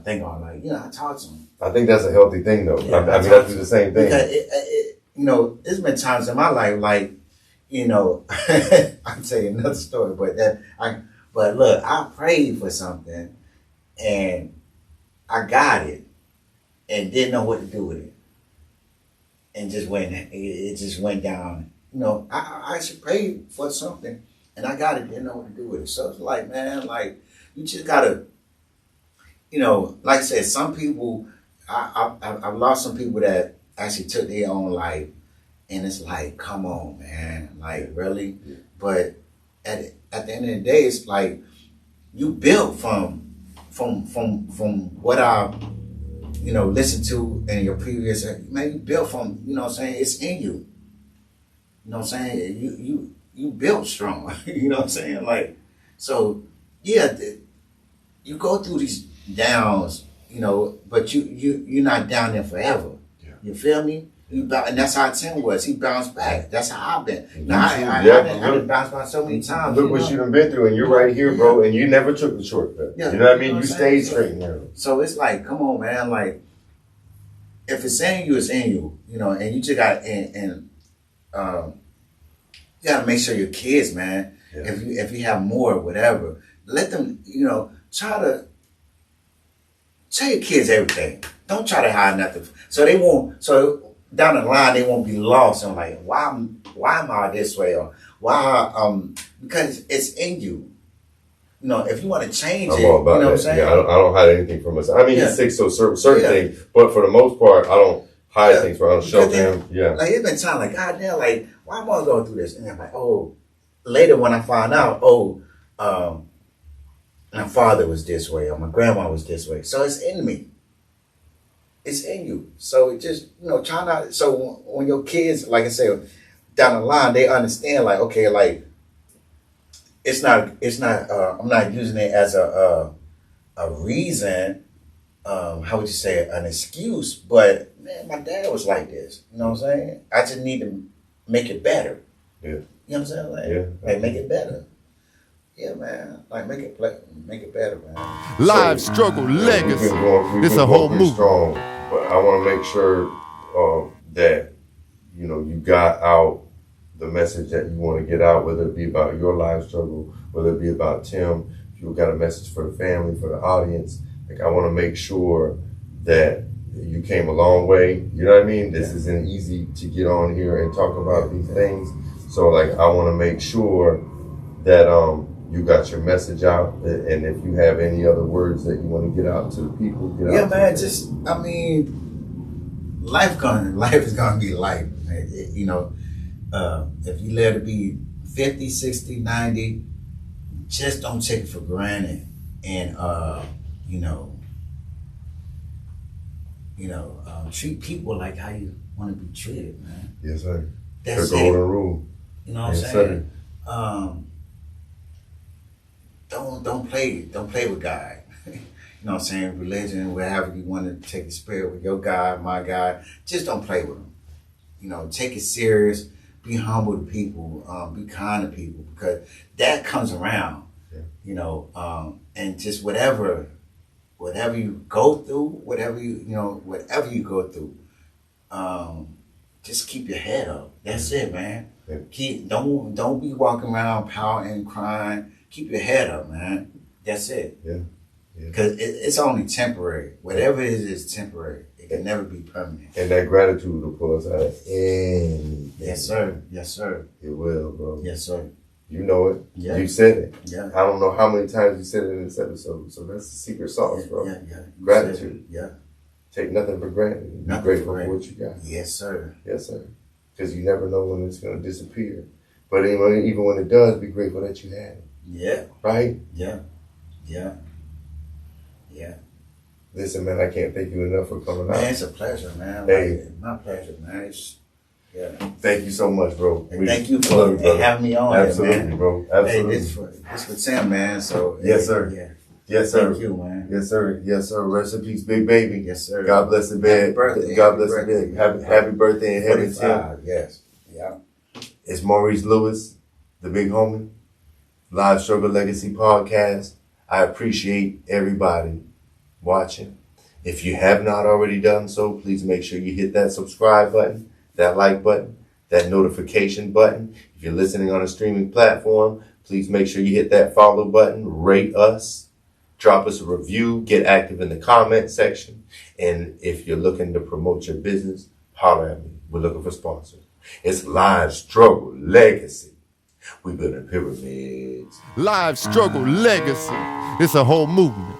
[SPEAKER 3] think on like I talk to him.
[SPEAKER 2] I think that's a healthy thing, though.
[SPEAKER 3] Yeah,
[SPEAKER 2] I mean, I do the same thing.
[SPEAKER 3] Because there's been times in my life like I can tell you another story, but look, I prayed for something and I got it and didn't know what to do with it. And it just went down. I actually prayed for something and I got it, didn't know what to do with it. So it's like, man, like you just gotta, like I said, some people, I've lost some people that actually took their own life. And it's like, come on, man, like really? Yeah. But at the end of the day, it's like you built from what I, listened to in your previous, man, you built from, what I'm saying, it's in you. You know what I'm saying? You built strong, you know what I'm saying? Like, so, yeah, you go through these downs, but you're not down there forever. Yeah. You feel me? And that's how Tim was. He bounced back. That's how I've been. Now, I done bounced back so many times.
[SPEAKER 2] Look what you done been through, and you're right here, bro, and you never took the shortcut. Yeah. You know what I mean? You stayed straight and narrow.
[SPEAKER 3] So it's like, come on, man. Like, if it's in you, it's in you. And you just got you got to make sure your kids, man, if you have more, whatever, let them, try to tell your kids everything. Don't try to hide nothing. So down the line, they won't be lost and like, why am I this way? Or why, because it's in you. If you want to change it,
[SPEAKER 2] all about
[SPEAKER 3] what I'm
[SPEAKER 2] that.
[SPEAKER 3] saying?
[SPEAKER 2] Yeah, I don't hide anything from us. I mean, it's sick, so certain things, but for the most part, I don't hide things from. I don't show them. Yeah.
[SPEAKER 3] Like, it's been time, like, God damn, like, why am I going through this? And I'm like, oh, later when I find out, my father was this way, or my grandma was this way. So it's in me. It's in you. So it just, try not, so when your kids, like I said, down the line, they understand, like, okay, like, it's not, I'm not using it as a reason, how would you say it, an excuse, but man, my dad was like this, you know what I'm saying? I just need to make it better.
[SPEAKER 2] Yeah.
[SPEAKER 3] You know what I'm saying? Like make it better. Yeah, man. Like make it better, man.
[SPEAKER 1] Live struggle legacy. It's a whole movement.
[SPEAKER 2] Strong, but I want to make sure that you got out the message that you want to get out, whether it be about your live struggle, whether it be about Tim. If you got a message for the family, for the audience, like I want to make sure that you came a long way. You know what I mean? This isn't easy to get on here and talk about these things. So like I want to make sure that you got your message out, and if you have any other words that you want to get out to the people, get out.
[SPEAKER 3] Yeah, man. Just life is gonna be life. If you live to be 50, 60, 90, just don't take it for granted, and treat people like how you want to be treated, man.
[SPEAKER 2] Yes, sir.
[SPEAKER 3] That's
[SPEAKER 2] the golden rule.
[SPEAKER 3] You know what I'm saying? Don't play with God. You know what I'm saying? Religion, wherever you want to take the spirit with your God, my God, just don't play with them. Take it serious. Be humble to people. Be kind to people, because that comes around. Yeah. And just whatever you go through, whatever you go through, just keep your head up. That's it, man. Yeah. Don't be walking around pouting, crying. Keep your head up, man. That's it. Yeah. Because it's only temporary. Whatever it is temporary. It can never be permanent.
[SPEAKER 2] And that gratitude will pull us out of anything.
[SPEAKER 3] Yes, sir. Yes, sir.
[SPEAKER 2] It will, bro.
[SPEAKER 3] Yes, sir.
[SPEAKER 2] You know it.
[SPEAKER 3] Yeah.
[SPEAKER 2] You said it.
[SPEAKER 3] Yeah.
[SPEAKER 2] I don't know how many times you said it in this episode. So that's the secret sauce, bro.
[SPEAKER 3] Yeah.
[SPEAKER 2] Gratitude.
[SPEAKER 3] Yeah.
[SPEAKER 2] Take nothing for granted. Be grateful for what you got.
[SPEAKER 3] Yes, sir.
[SPEAKER 2] Yes, sir. Because you never know when it's going to disappear. But even when it does, be grateful that you had it.
[SPEAKER 3] Yeah.
[SPEAKER 2] Right?
[SPEAKER 3] Yeah. Yeah. Yeah.
[SPEAKER 2] Listen, man, I can't thank you enough for coming
[SPEAKER 3] Man,
[SPEAKER 2] out.
[SPEAKER 3] it's a pleasure, man.
[SPEAKER 2] Hey.
[SPEAKER 3] Like, my pleasure, man. Yeah.
[SPEAKER 2] Thank you so much, bro.
[SPEAKER 3] And thank you for having me on
[SPEAKER 2] Absolutely,
[SPEAKER 3] here, man.
[SPEAKER 2] bro. Absolutely.
[SPEAKER 3] Hey, this for Sam, man. So
[SPEAKER 2] Yes, sir.
[SPEAKER 3] Yeah.
[SPEAKER 2] Yes, sir.
[SPEAKER 3] Thank you, man.
[SPEAKER 2] Yes, sir. Yes, sir. Rest in peace, big baby.
[SPEAKER 3] Yes, sir.
[SPEAKER 2] God bless the bed.
[SPEAKER 3] Happy birthday.
[SPEAKER 2] God bless the bed. Happy birthday in heaven, Tim.
[SPEAKER 3] 45, yes. Yeah.
[SPEAKER 2] It's Maurice Lewis, the big homie. Live Struggle Legacy Podcast. I appreciate everybody watching. If you have not already done so, please make sure you hit that subscribe button, that like button, that notification button. If you're listening on a streaming platform, please make sure you hit that follow button, rate us, drop us a review, get active in the comment section. And if you're looking to promote your business, holler at me. We're looking for sponsors. It's Live Struggle Legacy. We building pyramids.
[SPEAKER 1] Live struggle legacy. It's a whole movement.